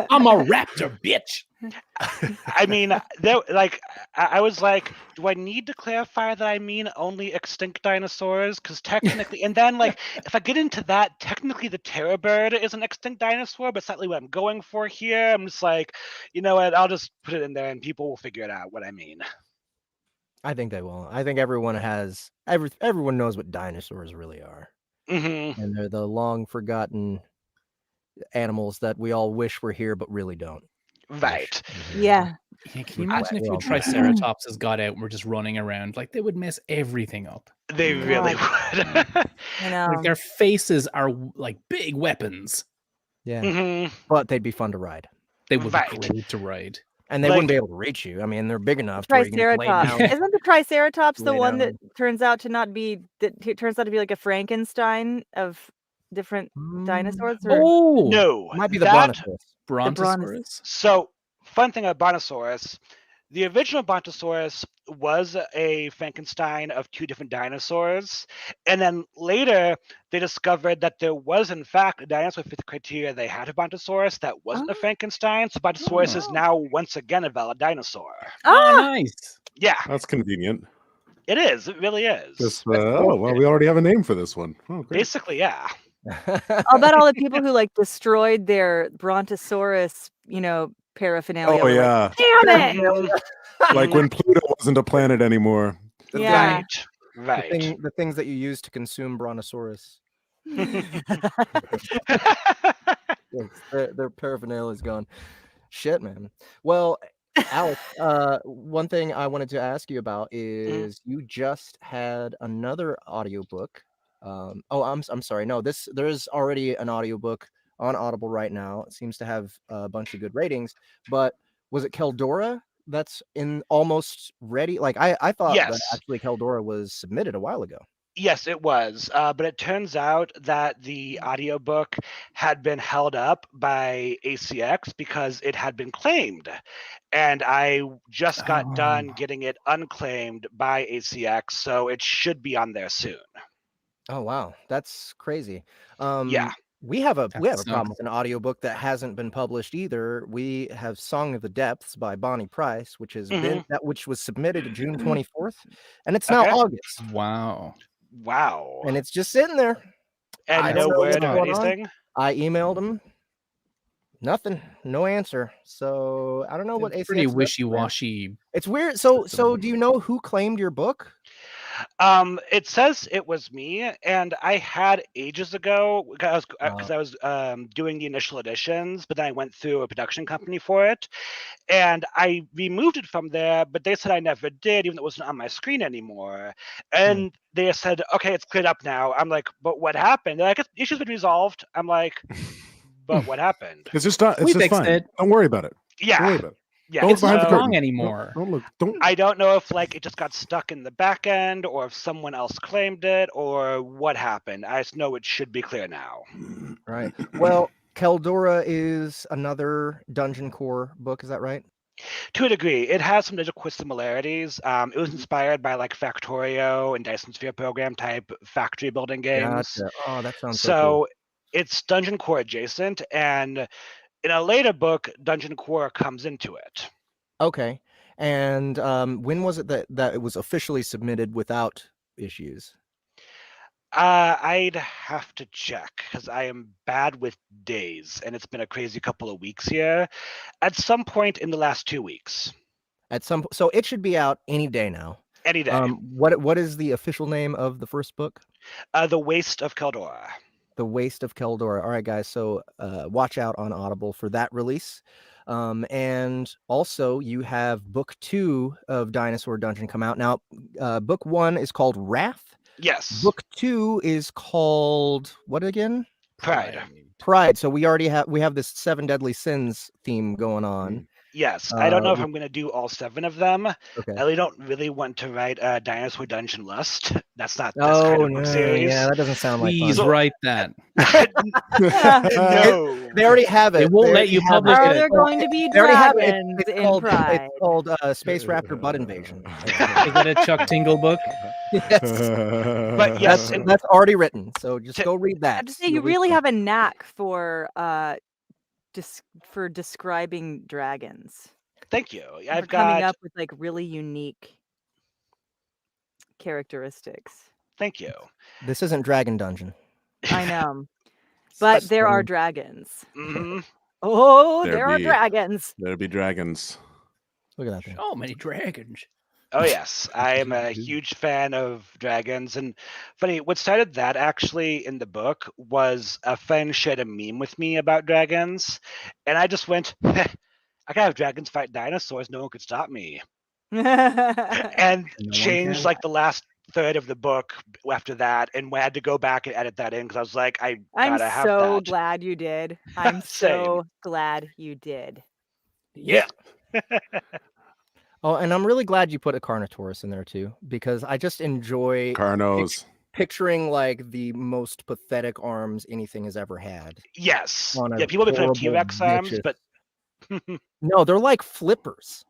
I'm a raptor, bitch. I mean, I was like, do I need to clarify that I mean only extinct dinosaurs? Because technically, and then like, if I get into that, technically the terror bird is an extinct dinosaur, but it's not really what I'm going for here. I'm just like, you know what? I'll just put it in there, and people will figure it out what I mean. I think they will. I think everyone knows what dinosaurs really are. And they're the long forgotten animals that we all wish were here, but really don't. Right. Yeah. Can you imagine if a Triceratops has got out and we're just running around? Like, they would mess everything up. They really would. I know. Like, their faces are like big weapons. Yeah. But they'd be fun to ride. They would be great to ride. And they wouldn't be able to reach you. I mean, they're big enough. Triceratops. Isn't the Triceratops the one that turns out to be like a Frankenstein of different dinosaurs? Or? Oh, no. Might be the Brontosaurus. Brontosaurus. So, fun thing about Brontosaurus, the original Brontosaurus was a Frankenstein of two different dinosaurs. And then later, they discovered that there was, in fact, a dinosaur with the criteria they had of Brontosaurus that wasn't a Frankenstein. So Brontosaurus is now, once again, a valid dinosaur. Oh, nice. Yeah. That's convenient. It is. It really is. We already have a name for this one. Oh, great. Basically, yeah. I'll bet all the people who like destroyed their Brontosaurus, paraphernalia. Oh yeah. Like, damn it! Like when Pluto wasn't a planet anymore. Yeah. Right. The things that you use to consume Brontosaurus. Their paraphernalia is gone. Shit, man. Well, Alex, one thing I wanted to ask you about is you just had another audiobook I'm sorry. No, there is already an audiobook on Audible right now. It seems to have a bunch of good ratings. But was it Keldora that's in almost ready? Like I thought that actually Keldora was submitted a while ago. Yes, it was. But it turns out that the audiobook had been held up by ACX because it had been claimed. And I just got done getting it unclaimed by ACX, so it should be on there soon. Oh wow, that's crazy. Yeah. We have a problem with an audiobook that hasn't been published either. We have Song of the Depths by Bonnie Price, which has been which was submitted June 24th, and it's now August. Wow. And it's just sitting there. And no word or anything? I emailed him. Nothing. No answer. So I don't know what ACX pretty does. wishy-washy. It's weird. So do you know who claimed your book? It says it was me, and I had ages ago because I was doing the initial editions, but then I went through a production company for it, and I removed it from there, but they said I never did, even though it wasn't on my screen anymore. And they said, okay, it's cleared up now. I'm like, but what happened? They're like, the issue's been resolved. I'm like, but what happened? It's just not. It's just fine. Don't worry about it. Yeah. Don't worry about it. Yeah, it's not wrong anymore. Don't look. Don't. I don't know if it just got stuck in the back end, or if someone else claimed it, or what happened. I just know it should be clear now. Right. Well, Keldora is another Dungeon Core book. Is that right? To a degree, it has some Dungeon Core similarities. It was inspired by Factorio and Dyson Sphere program type factory building games. Gotcha. Oh, that sounds so cool. It's Dungeon Core adjacent, and in a later book, Dungeon Core comes into it. Okay. And when was it that it was officially submitted without issues? I'd have to check because I am bad with days, and it's been a crazy couple of weeks here. At some point in the last 2 weeks. So it should be out any day now. Any day. What is the official name of the first book? The Waste of Keldora. The Waste of Keldora. All right, guys. So watch out on Audible for that release. And also you have book 2 of Dinosaur Dungeon come out. Now, book 1 is called Wrath. Yes. Book 2 is called what again? Pride. So we have this 7 Deadly Sins theme going on. Yes, I don't know if I'm going to do all 7 of them. Okay. I really don't really want to write a Dinosaur Dungeon Lust. That's not this kind of book series. Yeah, that doesn't sound like fun. Please write that. No. They already have it. They won't let you publish it. Are there going to be dragons in Pride? It's called Space Raptor Butt Invasion. Is that a Chuck Tingle book? Yes. But yes, that's already written. So just go read that. I have to say, you really have a knack for describing dragons. Thank you. I've coming up with really unique characteristics. Thank you. This isn't Dragon Dungeon. I know, but there are dragons. Mm-hmm. Oh, there are dragons. There'll be dragons. Look at that thing. Oh, many dragons. Oh yes, I am a huge fan of dragons. And funny, what started that actually in the book was a friend shared a meme with me about dragons, and I just went, I can have dragons fight dinosaurs. No one could stop me. And changed the last third of the book after that, and had to go back and edit that in because I was like, I'm so glad you did. I'm so glad you did. Yeah. Oh, and I'm really glad you put a Carnotaurus in there too, because I just enjoy Carnos. Picturing the most pathetic arms anything has ever had. Yes. Yeah, people have T-Rex arms, but no, they're like flippers.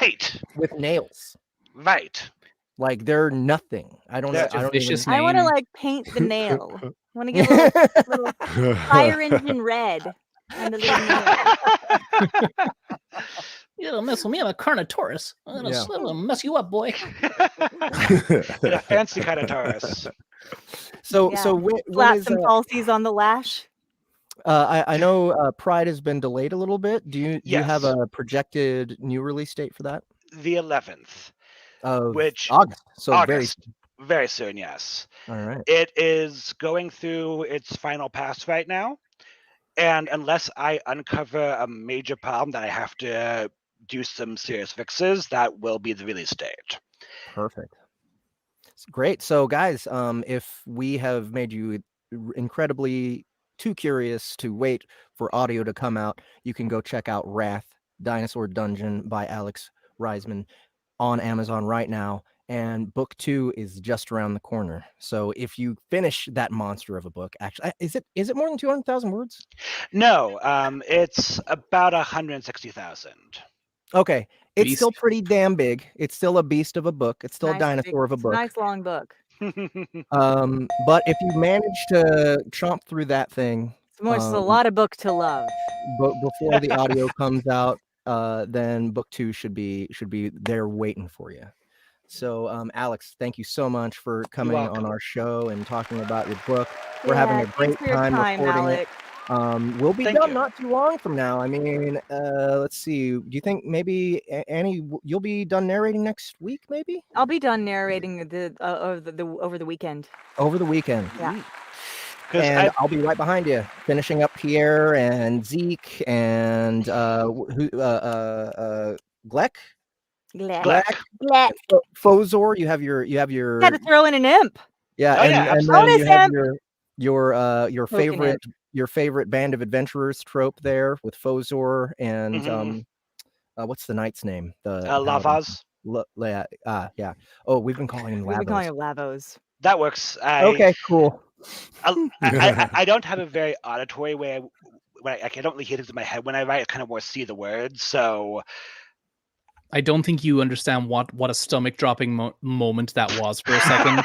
Right. With nails. Right. Like they're nothing. I don't want to paint the nail. I want to get a little fire engine red on the little nail. You don't mess with me. I'm a Carnotaurus. I'm gonna mess you up, boy. A fancy Carnotaurus. So slap some falsies on the lash. I know Pride has been delayed a little bit. Do you have a projected new release date for that? The 11th. Which August. So August. Very soon, yes. All right. It is going through its final pass right now. And unless I uncover a major problem that I have to do some serious fixes, that will be the release date. Perfect. Great. So, guys, if we have made you incredibly too curious to wait for audio to come out, you can go check out Wrath, Dinosaur Dungeon by Alex Raizman on Amazon right now. And book 2 is just around the corner. So if you finish that monster of a book, actually, is it more than 200,000 words? No, it's about 160,000. Okay, it's Beast. still pretty damn big. It's still a beast of a book. It's still a dinosaur of a book. Nice long book. But if you manage to chomp through that thing, It's a lot of book to love. But before the audio comes out, then book 2 should be there waiting for you. So, Alex, thank you so much for coming on our show and talking about your book. We're having a great time recording it. We'll be done not too long from now. I mean, let's see. Do you think maybe Annie, you'll be done narrating next week? Maybe I'll be done narrating over the weekend. Over the weekend, yeah. And I'll be right behind you, finishing up Pierre and Zeke and Gleck. Fozor, you have your. Got to throw in an imp. Yeah, and then you have your favorite band of adventurers trope there with Fozor and what's the knight's name? The Lavaz. Yeah. Oh, we've been calling him Lavos. We've been calling him Lavos. That works. Okay, cool. I don't have a very auditory way. I don't really hear things in my head when I write. I kind of more see the words. So I don't think you understand what a stomach dropping moment that was for a second.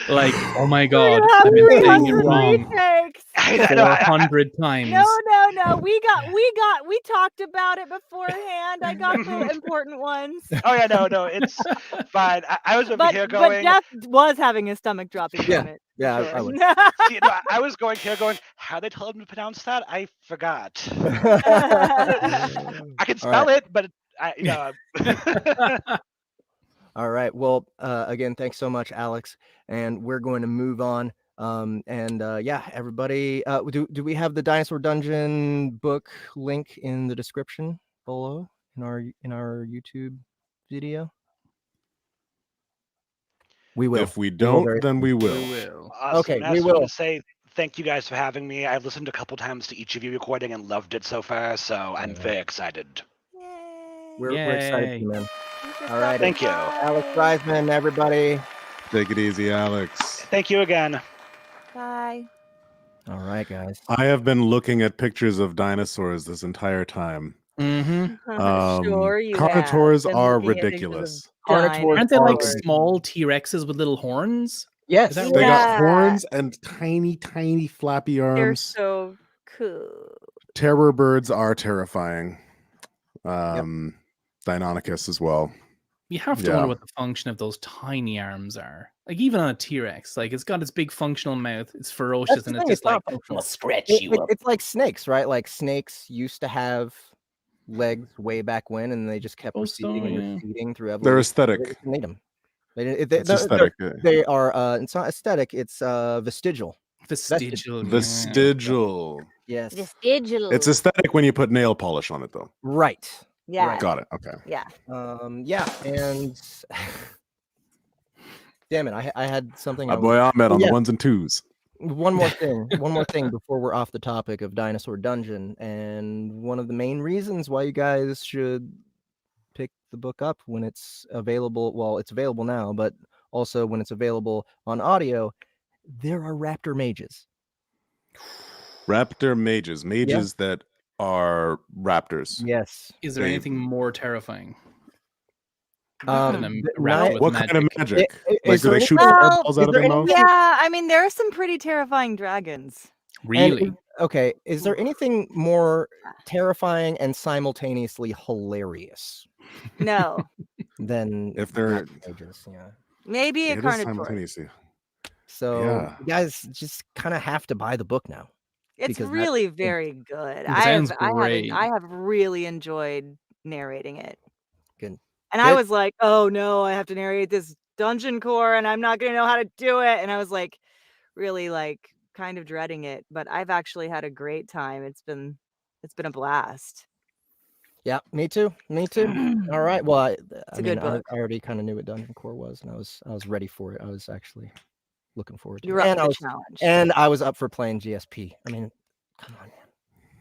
Like, oh my god, I've been saying it wrong 400 times. No. We talked about it beforehand. I got the important ones. Oh yeah, no, it's fine. I was over here going. But Jeff was having a stomach dropping moment. Yeah, I was. See, no, I was going here going, how they told him to pronounce that? I forgot. I can spell it, but All right. Well, again, thanks so much, Alex. And we're going to move on. Everybody, do we have the Dinosaur Dungeon book link in the description below in our YouTube video? We will. If we don't, then we will. Awesome. Okay, I we just want will. to say thank you guys for having me. I've listened a couple times to each of you recording and loved it so far, so I'm very excited. We're excited, man. All right. Thank you. Alex Raizman, everybody. Take it easy, Alex. Thank you again. Bye. All right, guys. I have been looking at pictures of dinosaurs this entire time. Sure you Carnotaurs have. are Been looking at pictures ridiculous. Aren't they like small T-Rexes with little horns? Yes. They got horns and tiny, tiny flappy arms. They're so cool. Terror birds are terrifying. Deinonychus as well. You have to wonder what the function of those tiny arms are. Like even on a T-Rex, like it's got its big functional mouth, it's ferocious, and it's just like, I'm gonna scratch you up. It's like snakes, right? Like snakes used to have legs way back when, and they just kept receding and receding through evolution. They're aesthetic. They didn't need them. It's aesthetic. They are. It's not aesthetic. It's vestigial. Vestigial. Yes. Vestigial. It's aesthetic when you put nail polish on it, though. Right. Yeah. Right. Got it. Okay. Yeah. Yeah. And damn it, I had something. My boy Ahmed on the ones and twos. One more thing before we're off the topic of Dinosaur Dungeon, and one of the main reasons why you guys should pick the book up when it's available. Well, it's available now, but also when it's available on audio, there are raptor mages. Raptor mages that are raptors. Yes. Is there anything more terrifying? What kind of magic? Like, do they shoot balls out of their mouth? Yeah, I mean, there are some pretty terrifying dragons. Really? Okay. Is there anything more terrifying and simultaneously hilarious? No. Than if they're mages, yeah. Maybe a carnivore. So you guys just kind of have to buy the book now. It's really very good. Sounds I have really enjoyed narrating it. Good. And I was like, oh no, I have to narrate this dungeon core and I'm not going to know how to do it. And I was like, really like kind of dreading it, but I've actually had a great time. It's been a blast. Yeah, me too. Me too. All right. Well, I good book. I already kind of knew what Dungeon Core was, and I was ready for it. I was actually looking forward to You're it. up for the challenge. And I was up for playing GSP. I mean, come on, man.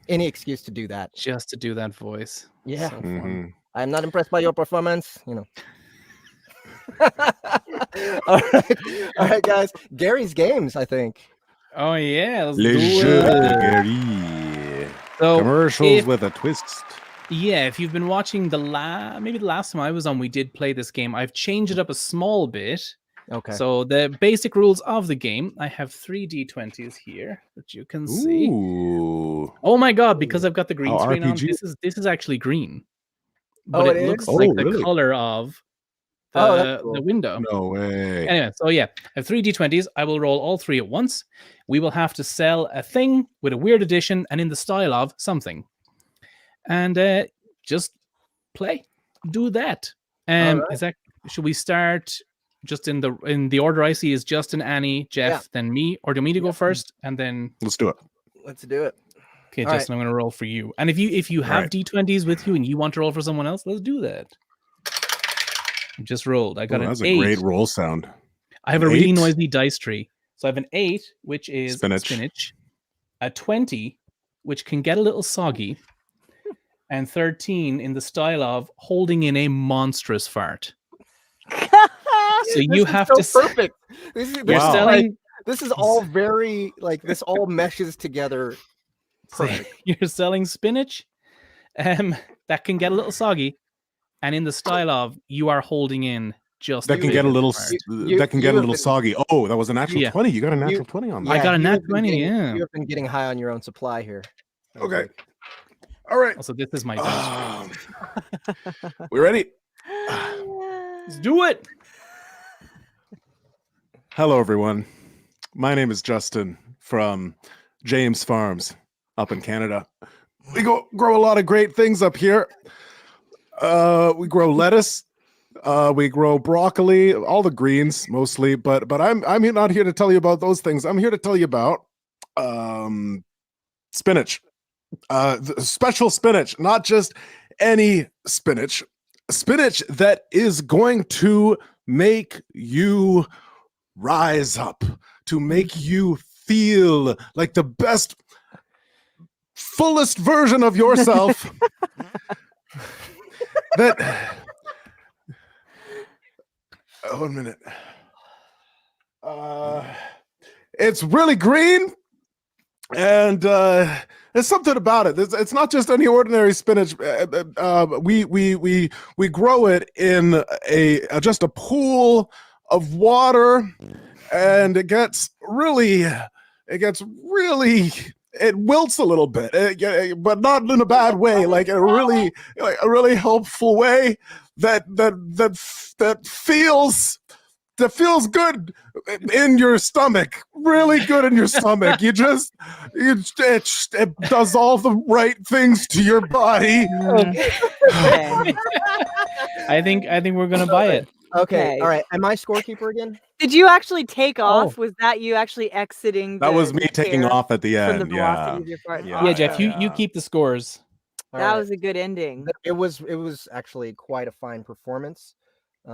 Any excuse to do that. Just to do that voice. Yeah. So fun. I'm not impressed by your performance, you know. All right, guys. Gary's games, I think. Oh yeah, let's Les do jeux it. de Gary. So Commercials with a twist. Yeah, if you've been watching maybe the last time I was on, we did play this game. I've changed it up a small bit. Okay. So the basic rules of the game, I have 3 D20s here that you can see. Ooh. Oh my god, because I've got the green Oh, screen RPG? on, this is actually green. But it looks Oh, like really? the color of that's cool. the window. No way. Anyway, so yeah, I have 3 D20s. I will roll all 3 at once. We will have to sell a thing with a weird addition and in the style of something. And just play. Do that. All right. Should we start just in the order I see is Justin, Annie, Jeff, then me, or do you want me to go first and then Let's do it. Let's do it. okay, All Justin, I'm gonna roll for you. And if you have right. D20s with you and you want to roll for someone else, let's do that. I just rolled. I got an That's 8. a great roll sound. I have a really 8? noisy dice tree. So I have an 8, which is Spinach. a 20, which can get a little soggy, and 13 in the style of holding in a monstrous fart. So you have to perfect. This is You're selling. this is all very like this all meshes together. Perfect. You're selling spinach, that can get a little soggy, and in the style of you are holding in just That can get a little. That can get a little soggy. Oh, that was an actual 20. You got a natural 20 on that. I got a you nat have been 20. getting- Yeah. You have been getting high on your own supply here. Okay. All right. Also, this is my dice. We ready? Let's do it. Hello, everyone. My name is Justin from James Farms up in Canada. We grow a lot of great things up here. We grow lettuce. We grow broccoli, all the greens mostly. But I'm not here to tell you about those things. I'm here to tell you about spinach. Special spinach, not just any spinach. Spinach that is going to make you rise up, to make you feel like the best, fullest version of yourself. That 1 minute. It's really green, and there's something about it. It's not just any ordinary spinach. We grow it in just a pool of water, and it wilts a little bit, but not in a bad way. Like a really helpful way that feels good in your stomach, really good in your stomach. It does all the right things to your body. Okay. I think we're gonna buy it. Okay. All right. Am I scorekeeper again? Did you actually take off? Was that you actually exiting? That was me taking chair off at the from end. the velocity of your fart? Yeah, Jeff, you keep the scores. That was a good ending. It was actually quite a fine performance.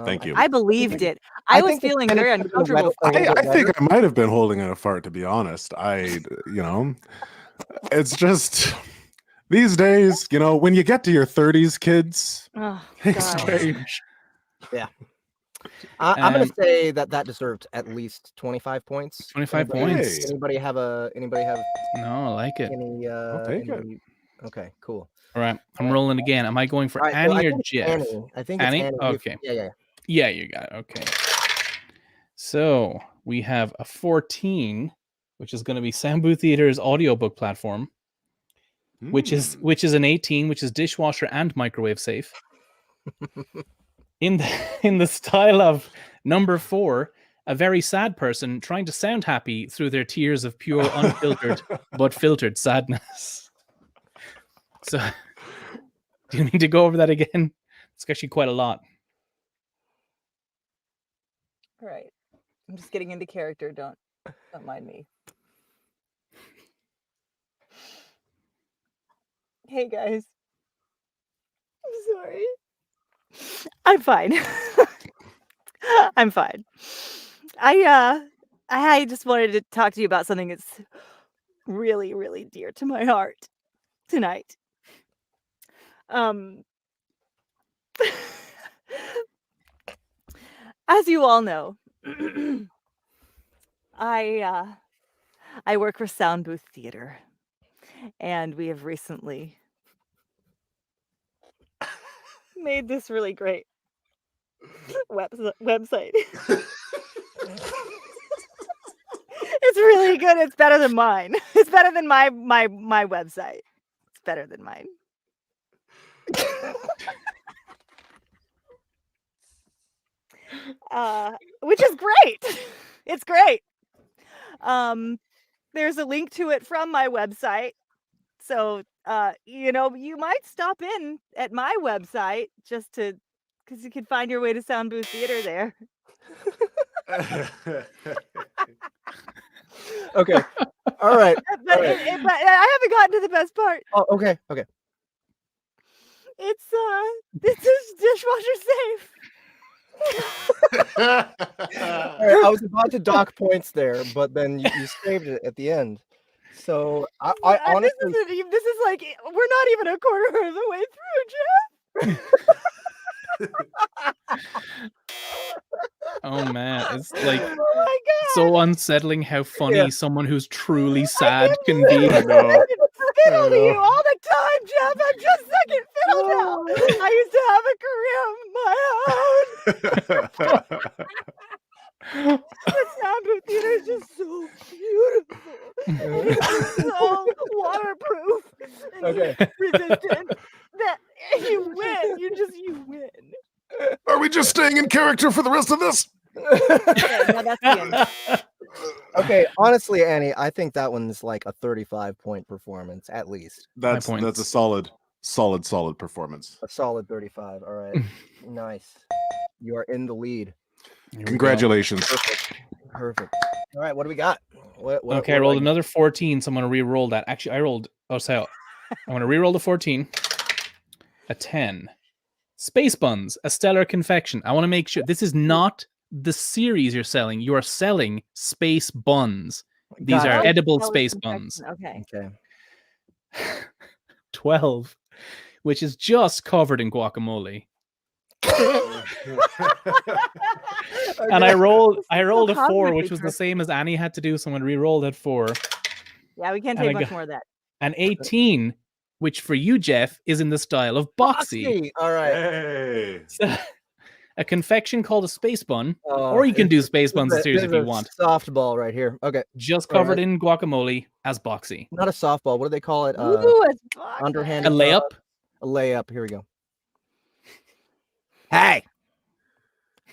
Thank you. I believed it. I was feeling very uncomfortable. I think I might have been holding in a fart, to be honest. It's just these days, when you get to your 30s, kids, things strange. Yeah. I'm going to say that deserved at least 25 points. 25 points. Anybody have? No, I like it. I'll take it. Okay, cool. All right, I'm rolling again. Am I going for Right, Annie or it's Jeff? Annie. I think Annie? it's Annie. Okay. Yeah. You got it. Okay. So we have a 14, which is going to be Soundbooth Theater's audiobook platform, which is an 18, which is dishwasher and microwave safe. In the style of number 4, a very sad person trying to sound happy through their tears of pure, unfiltered but filtered sadness. So, do you need to go over that again? It's actually quite a lot. All right. I'm just getting into character. Don't mind me. Hey guys. sorry. I'm fine. I'm fine. I just wanted to talk to you about something that's really, really dear to my heart tonight. As you all know, I work for Soundbooth Theater, and we have recently made this really great website. It's really good. It's better than mine. It's better than my website. It's better than mine. Which is great. It's great. There's a link to it from my website. So, you might stop in at my website just to, because you can find your way to Soundbooth Theater there. Okay. All right. But, all right. but I haven't gotten to the best part. Oh, okay. Okay. It's dishwasher safe. All right, I was about to dock points there, but then you saved it at the end. So I honestly, this is like we're not even a quarter of the way through, Jeff. Oh man, it's like Oh my God. so unsettling how funny someone who's truly sad can be. I can fiddle to you all the time, Jeff. I'm just second fiddle now. I used to have a career of my own. The Soundbooth Theater is just so beautiful. It's so waterproof and Okay. resistant that you win. You win. Are we just staying in character for the rest of this? Okay, now that's the end. Okay, honestly, Annie, I think that one's like a 35-point performance at least. That's a solid performance. A solid 35. All right. Nice. You are in the lead. Congratulations. Perfect. All right, what do we got? Okay, I rolled another 14, so I'm going to re-roll that. Actually, I rolled... Oh, so I'm going to re-roll the 14. A 10. Space Buns, a stellar confection. I want to make sure... This is not the series you're selling. You are selling Space Buns. These are edible Space Buns. Okay. 12, which is just covered in guacamole. And I rolled a 4, which was the same as Annie had to do, so I'm going to re-roll that 4. Yeah, we can't take much more of that. An 18, which for you, Jeff, is in the style of boxy. All right. Hey. So, a confection called a space bun, or you can do space buns series if you want. Softball right here. Okay. Just covered in guacamole as boxy. Not a softball. What do they call it? Ooh, it's boxy. Underhand. A layup. A layup. Here we go. Hey,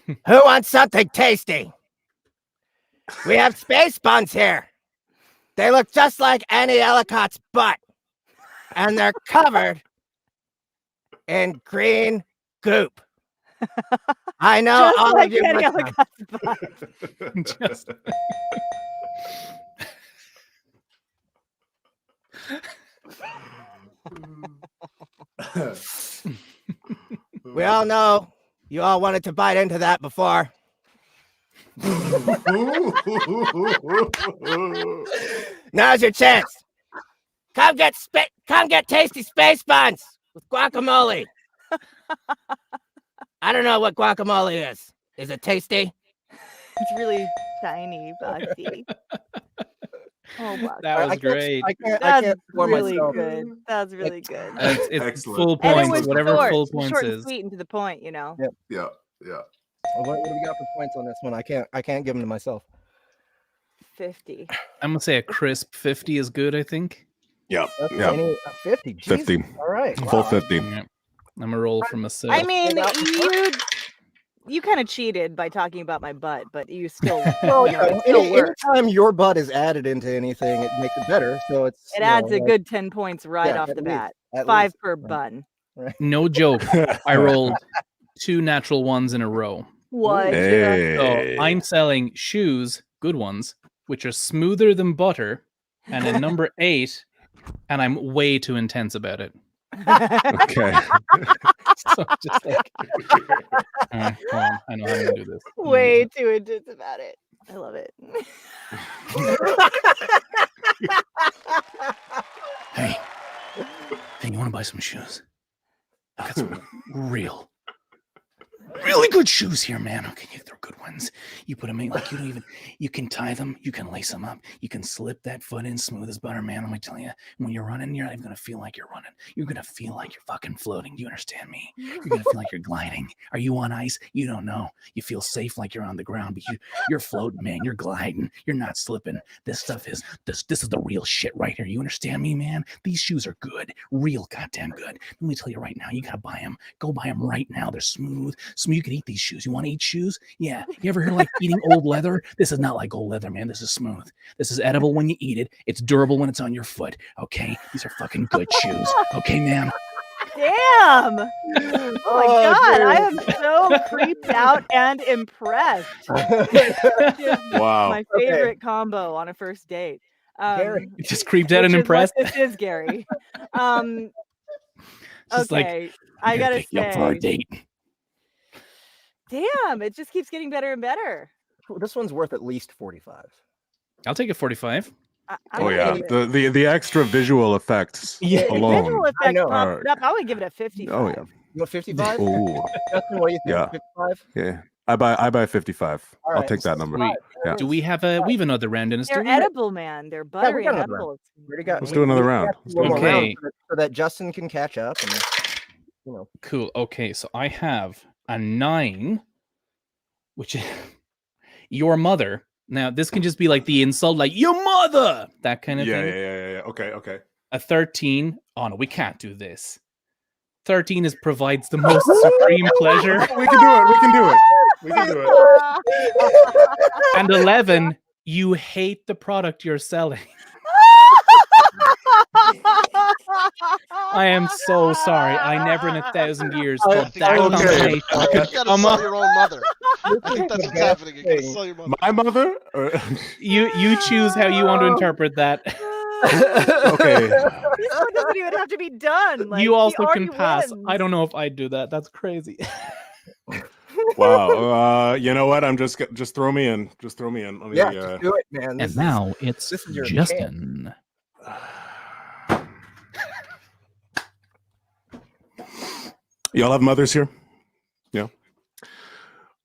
who wants something tasty? We have space buns here. They look just like Annie Ellicott's butt, and they're covered in green goop. I know just all like of you. Annie Ellicott's butt. Just... We all know you all wanted to bite into that before. Now's your chance. Come get tasty space buns with guacamole. I don't know what guacamole is. Is it tasty? It's really shiny, boxy. Oh, boxy. That was great. I can't That's for really myself. good. That's really good. It's Excellent. full And it points, was whatever short, full points short and is. sweet and to the point, you know. Yep. Yeah. What do we got for points on this one? I can't give them to myself. 50. I'm gonna say a crisp 50 is good. I think. Yeah. That's Yeah. 50. Jesus. 50. All right. Full Wow. 50. Yeah. I'm a roll from a sip. I mean, you kind of cheated by talking about my butt, but you still, Well, you know, it still works. anytime your butt is added into anything, it makes it better. So it's It adds a good 10 points right off at the least, bat. at 5 least. per Right. bun. No joke. I rolled 2 natural ones in a row. What? Hey. So I'm selling shoes, good ones, which are smoother than butter, and a number 8, and I'm way too intense about it. Okay. So I'm just like, all right, hold on. I know how to do this. Way too intense about it. I love it. Hey, you want to buy some shoes? I got some really good shoes here, man. Okay, they're good ones. You put them in, like, you can tie them, you can lace them up, you can slip that foot in smooth as butter, man. I'm gonna tell you, when you're running, you're not even gonna feel like you're running. You're gonna feel like you're fucking floating. Do you understand me? You're gonna feel like you're gliding. Are you on ice? You don't know. You feel safe like you're on the ground, but you're floating, man. You're gliding. You're not slipping. This stuff is this is the real shit right here. You understand me, man? These shoes are good, real goddamn good. Let me tell you right now, you gotta buy them. Go buy them right now. They're smooth. You can eat these shoes. You want to eat shoes? Yeah. You ever heard like eating old leather? This is not like old leather, man. This is smooth. This is edible when you eat it. It's durable when it's on your foot. Okay. These are fucking good shoes. Okay, ma'am. Damn. Oh my God. I am so creeped out and impressed. Wow. My favorite combo on a first date. Gary. Just creeped out and impressed. This is Gary. Okay. Like, I gotta pick you up for our say. date. Damn, it just keeps getting better and better. This one's worth at least 45. I'll take a 45. Oh yeah, the extra visual effects alone. Visual effects popped up. I would give it a 55. Oh yeah. You want 55? Ooh. Justin, what do you think? Yeah. 55? Yeah. I buy 55. All I'll right, take that number. Sweet. Yeah. Do we have another round in us? They're edible, man. They're buttery and edible. Let's do another round. Okay. So that Justin can catch up. And, Cool. Okay, so I have a 9, which is your mother. Now, this can just be like the insult, like your mother, that kind of thing. Yeah. Okay. A 13. Oh no, we can't do this. 13 provides the most supreme pleasure. We can do it. And 11, you hate the product you're selling. I am so sorry. I never in 1,000 years thought that combination could You gotta sell your own mother. I think that's what's happening. You gotta sell your mother. My mother? You choose how you want to interpret that. Okay. This one doesn't even have to be done. Like, You also can pass. Wins. I don't know if I'd do that. That's crazy. Wow. You know what? I'm just throw me in. Just throw me in. Let me, just do it, man. And now it's Justin. Y'all have mothers here? Yeah.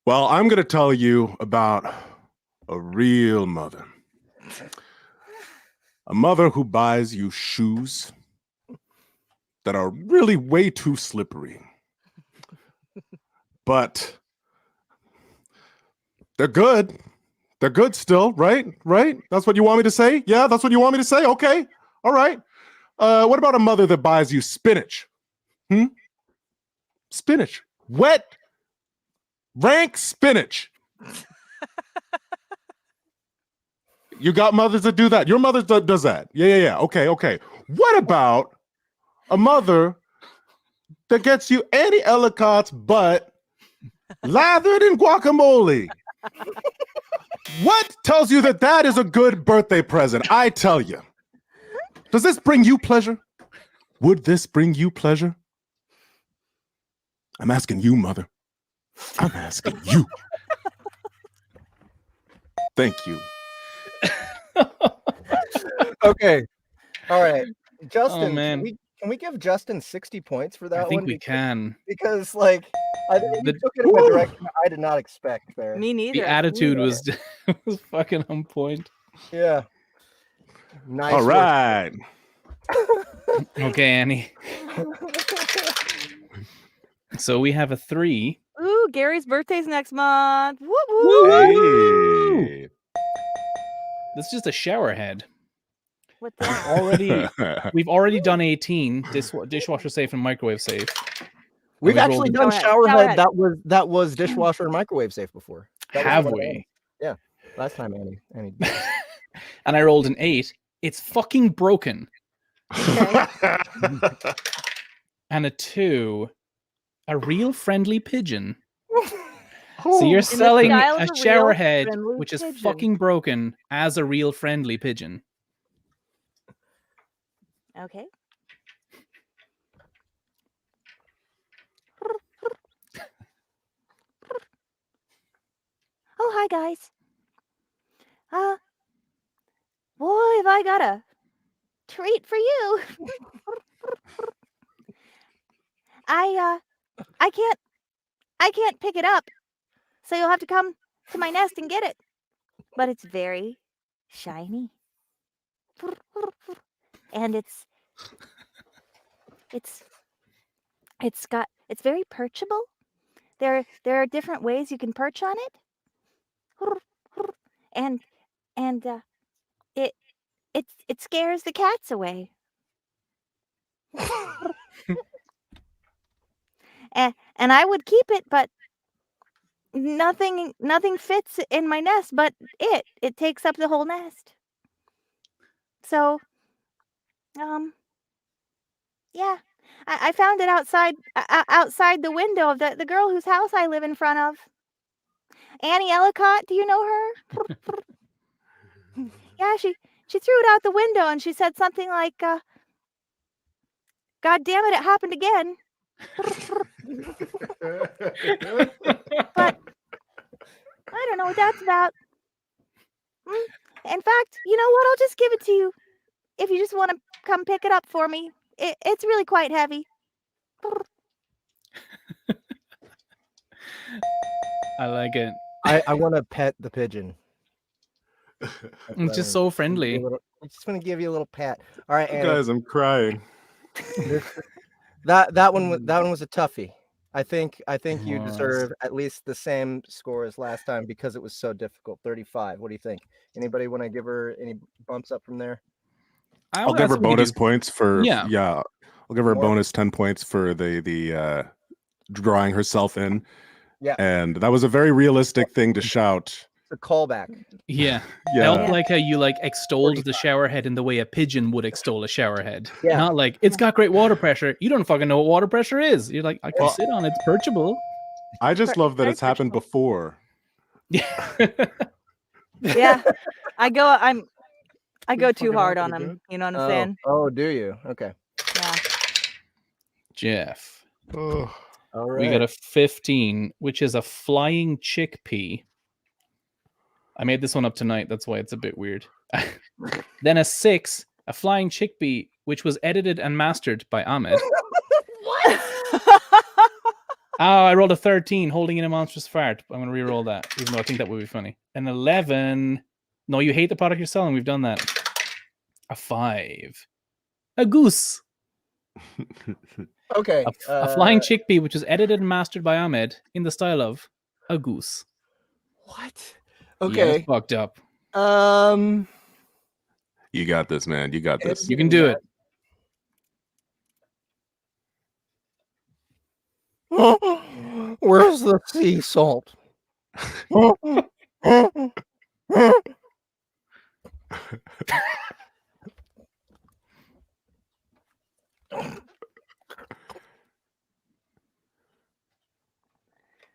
Well, I'm going to tell you about a real mother. A mother who buys you shoes that are really way too slippery. But they're good. They're good still, right? Right? That's what you want me to say? Yeah, that's what you want me to say? Okay. All right. What about a mother that buys you spinach? Spinach. Wet, rank spinach. You got mothers that do that. Your mother does that. Yeah. Okay. What about a mother that gets you Annie Ellicott's butt lathered in guacamole? What tells you that is a good birthday present? I tell you. Does this bring you pleasure? Would this bring you pleasure? I'm asking you, mother. I'm asking you. Thank you. Okay. All right. Justin, Oh, man. can we give Justin 60 points for that I think one? we can. Because, like, I think you took it in a direction I did not expect there. Me neither. The attitude was fucking on point. Yeah. Nice. All right. Okay, Annie. So we have a 3. Ooh, Gary's birthday's next month. Woo woo. Hey. This is just a shower head. What the? We've already done 18 dishwasher safe and microwave safe. We've actually done Shower showerhead. head. That was dishwasher and microwave safe before. That was Have one of we? Yeah. Last time Annie. And I rolled an 8. It's fucking broken. Okay. And a 2. A real friendly pigeon. So you're selling style a of a shower real head, friendly which is pigeon. fucking broken, as a real friendly pigeon. Okay. Oh, hi guys. Boy, have I got a treat for you. I can't pick it up, so you'll have to come to my nest and get it. But it's very shiny, and it's very perchable. There are different ways you can perch on it, and it scares the cats away. And I would keep it, but nothing fits in my nest but it takes up the whole nest. So yeah, I found it outside the window of the girl whose house I live in front of. Annie Ellicott, do you know her? Yeah, she threw it out the window and she said something like, God damn it happened again. But I don't know what that's about. In fact, you know what? I'll just give it to you if you just want to come pick it up for me. It's really quite heavy. I like it. I want to pet the pigeon. It's just so friendly. I'm just going to give you a little pat. All right, Annie. Guys, I'm crying. That one was a toughie. I think you deserve at least the same score as last time because it was so difficult. 35. What do you think? Anybody want to give her any bumps up from there? I'll give her bonus points for yeah. I'll give her a bonus 10 points for the drawing herself in. Yeah. And that was a very realistic thing to shout. It's a callback. Yeah. Yeah. Felt like how you extolled 45. The shower head in the way a pigeon would extol a shower head. Yeah. Not like it's got great water pressure. You don't fucking know what water pressure is. You're like, I can sit on it, it's perchable. I just love that it's happened before. Yeah. Yeah. I go too hard on him. You know what I'm saying? Oh, do you? Okay. Yeah. Jeff. Oh. All right. We got a 15, which is a flying chickpea. I made this one up tonight. That's why it's a bit weird. Then a 6, a flying chickpea, which was edited and mastered by Ahmed. What? Oh, I rolled a 13, holding in a monstrous fart. I'm going to re-roll that, even though I think that would be funny. An 11. No, you hate the product you're selling. We've done that. A 5. A goose. Okay. A flying chickpea, which was edited and mastered by Ahmed in the style of a goose. What? Yeah, Okay. it's fucked up. You got this, man. You got this. You can do it. Where's the sea salt?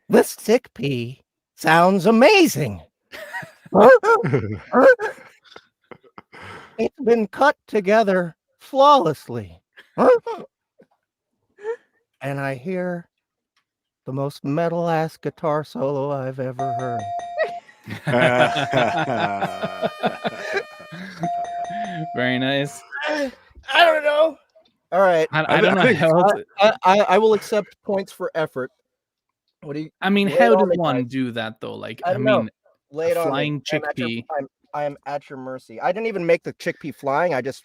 This chickpea sounds amazing. It's been cut together flawlessly. And I hear the most metal-ass guitar solo I've ever heard. Very nice. I don't know. All right. I don't know how else. I will accept points for effort. What do you? I mean, how does one do that though? Like, I mean, lay it on flying chickpea. I am at your mercy. I didn't even make the chickpea flying. I just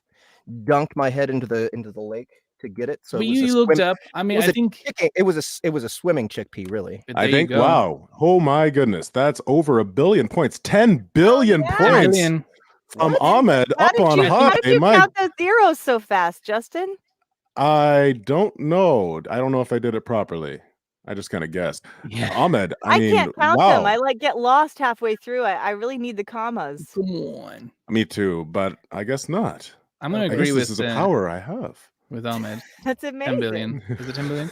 dunked my head into the lake to get it. So but you looked up. I mean, I think it was a swimming chickpea, really. I think. Wow. Oh my goodness, that's over 1 billion points. 10 billion points from Ahmed up on high. How did you count those zeros so fast, Justin? I don't know. I don't know if I did it properly. I just kind of guessed. Yeah. Ahmed, I mean, can't count wow. them. I get lost halfway through. I really need the commas. Come on. Me too, but I guess not. I'm going to agree with this is a power I have. With Ahmed. That's amazing. 10 billion. Is it 10 billion?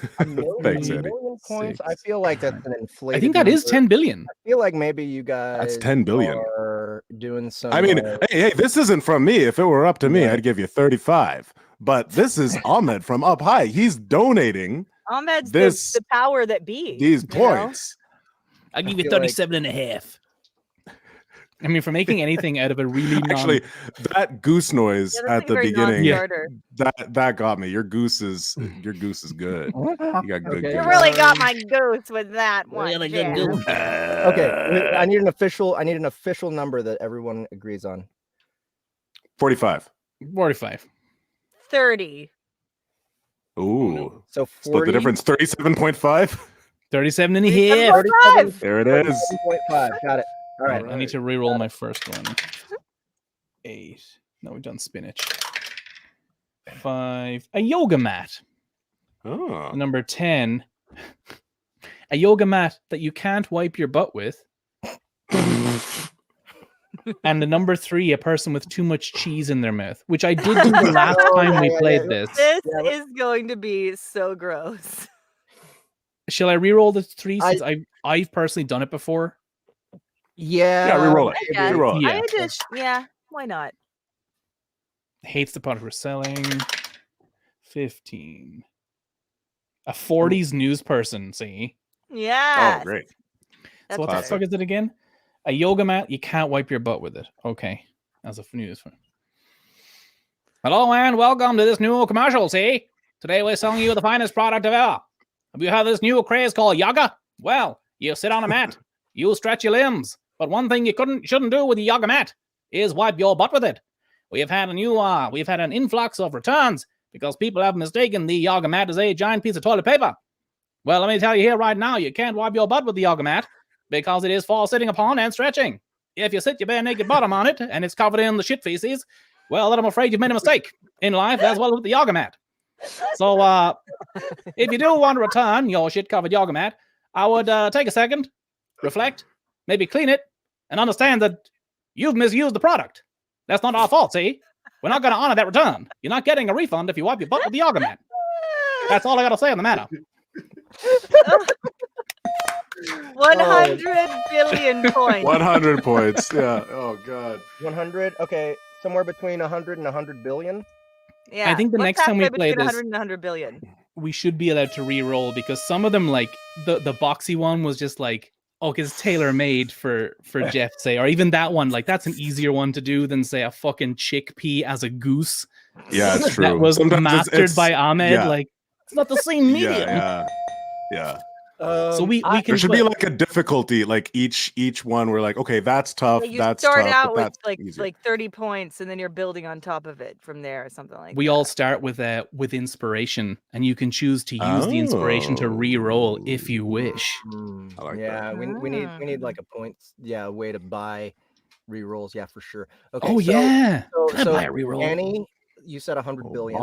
Thanks, Eddie. Points. I feel like that's an inflated. I think that is 10 billion. I feel like maybe you guys that's 10 billion. Are doing some. I mean, hey, this isn't from me. If it were up to me, I'd give you 35. But this is Ahmed from up high. He's donating. Ahmed's the power that be. These points. I'll give you 37 and a half. I mean, for making anything out of a really Actually, that goose noise at the beginning, non-starter. that got me. Your goose is good. You got good. Okay. You goose. really got my goose with that one. Really Jeff. good goose. Okay, I need an official number that everyone agrees on. 45. 45. 30. Ooh. So 40, Split the difference. 37.5. 37 in here. 37, There it is. 37.5. Got it. All right. I need to reroll my first one. 8. No, we've done spinach. 5. A yoga mat. Oh. Number 10. A yoga mat that you can't wipe your butt with. And the number 3, a person with too much cheese in their mouth, which I did do the last time we played this. This is going to be so gross. Shall I reroll the 3 since I've personally done it before? Yeah. Reroll it. Yeah. Reroll it. Yeah, why not? Hates the product we're selling. 15. A 40s news person, see? Yeah. Oh, great. So what the fuck is it again? A yoga mat, you can't wipe your butt with it. Okay. As a news. Hello and welcome to this new commercial, see? Today we're selling you the finest product of ever. Have you heard this new craze called yoga? Well, you sit on a mat, you stretch your limbs, but one thing you shouldn't do with the yoga mat is wipe your butt with it. We've had an influx of returns because people have mistaken the yoga mat as a giant piece of toilet paper. Well, let me tell you here right now, you can't wipe your butt with the yoga mat because it is for sitting upon and stretching. If you sit your bare naked bottom on it and it's covered in the shit feces, well, then I'm afraid you've made a mistake in life as well with the yoga mat. So, if you do want to return your shit-covered yoga mat, I would take a second, reflect, maybe clean it, and understand that you've misused the product. That's not our fault, see? We're not going to honor that return. You're not getting a refund if you wipe your butt with the yoga mat. That's all I got to say on the matter. 100 billion points. 100 points. Yeah. Oh, God. 100. Okay. Somewhere between 100 and 100 billion. Yeah. I think the next time we play this, 100 and 100 billion. we should be allowed to re-roll because some of them, like the boxy one was just like, oh, because it's tailor-made for Jeff, say, or even that one, like that's an easier one to do than say a fucking chickpea as a goose. Yeah, it's true. That was Sometimes mastered by Ahmed. yeah. Like it's not the same medium. Yeah. So we can. There should be like a difficulty, like each one. We're like, okay, that's tough. You that's start tough, out but with that's like 30 points, and then you're building on top of it from there, or something like we that. all start with inspiration, and you can choose to use the inspiration to re-roll if you wish. I like Yeah, that. we need like a points. Yeah, a way to buy re-rolls. Yeah, for sure. Okay. Oh yeah. So buy a re-roll? Annie, you said 100 billion.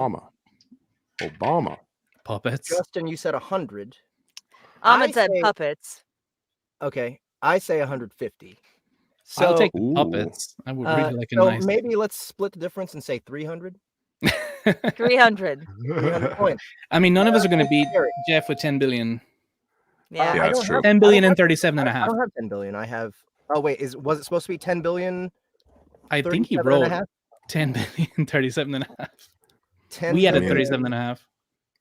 Obama. Puppets. Justin, you said 100. Ahmed I said say- puppets. Okay, I say 150. So I'll take the puppets. I would really like a so nice. maybe let's split the difference and say 300. 300. 300 points. I mean, none of us are going to beat Gary. Jeff with 10 billion. Yeah. Yeah, I that's don't true. have- 10 I billion don't and 37 and a I half. don't have 10 billion. I have. Oh wait, was it supposed to be 10 billion? I think he 37 and a rolled half? 10 billion, 37 and a half. 10 We had a billion, 37 and a half.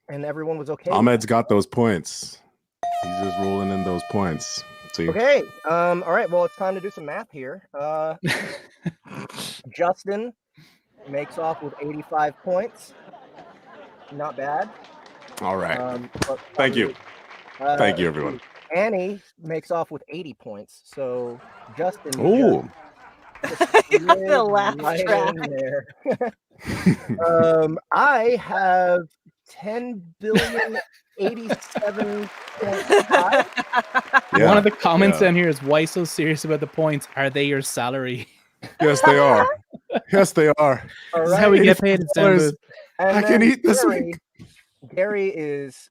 and everyone was okay. Ahmed's got those points. He's just rolling in those points. See? Okay. All right. Well, it's time to do some math here. Justin makes off with 85 points. Not bad. All right. But Thank you. Thank you, everyone. Annie makes off with 80 points. So Justin. Oh. The laugh track. I have 10 billion 87.5. One of the comments down here is, why so serious about the points? Are they your salary? Yes, they are. Yes, they are. All This is how we get paid at Soundbooth. I can eat this week. Gary is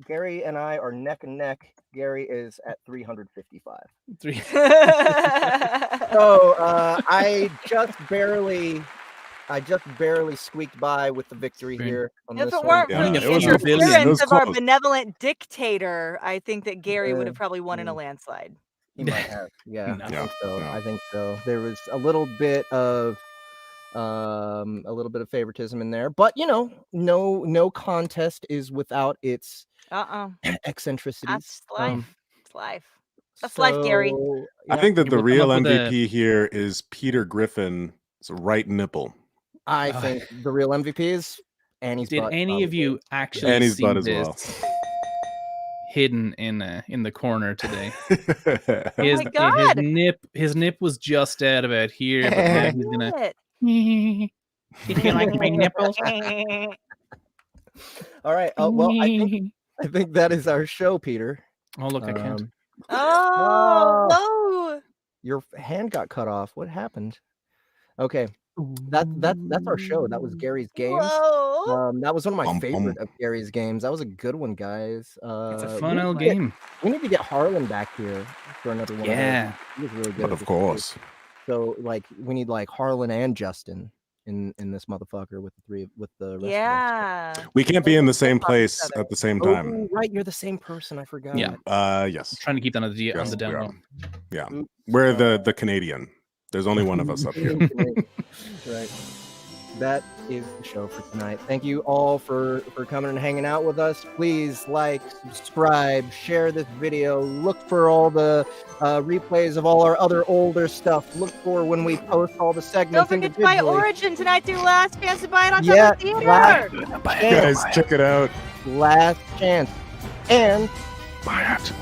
Gary and I are neck and neck. Gary is at 355. So I just barely squeaked by with the victory here on If this it weren't one. for Yeah, the it was a billion. It interference was of our close. benevolent dictator, I think that Gary would have probably won in a landslide. He might have. Yeah, No. I think so. No. I think so. There was a little bit of favoritism in there, but you know, no contest is without its eccentricities. That's life. It's life. That's life, Gary. I think that You the will come real up with MVP here is Peter Griffin's right nipple. I think the real MVP is Annie's Did butt. any of you actually Annie's see butt as this well. hidden in the corner today? Oh my God. His nip was just out about here, but now he's gonna. Did you like my nipples? All right. Oh well, I think that is our show, Peter. Oh look, I can't. Oh, whoa. Your hand got cut off. What happened? Okay. That's our show. That was Gary's games. Whoa. That was one of my favorite of Gary's games. That was a good one, guys. It's a fun old game. We need to get Harlan back here for another one. Yeah. He was really good. But of course. So like we need like Harlan and Justin in this motherfucker with the rest Yeah. of us. We can't be in the same place at the same time. Oh, right, you're the same person. I forgot. Yeah. Yes. Trying to keep that on the Yes, down we are. low. Yeah. Oops. We're the Canadian. There's only one of us up here. Right. That is the show for tonight. Thank you all for coming and hanging out with us. Please like, subscribe, share this video. Look for all the replays of all our other older stuff. Look for when we post all the segments. Don't forget to buy individually. Origin tonight. Do last chance to buy it on Yeah, top of the theater. Guys, check it out. Last chance. And Buy it.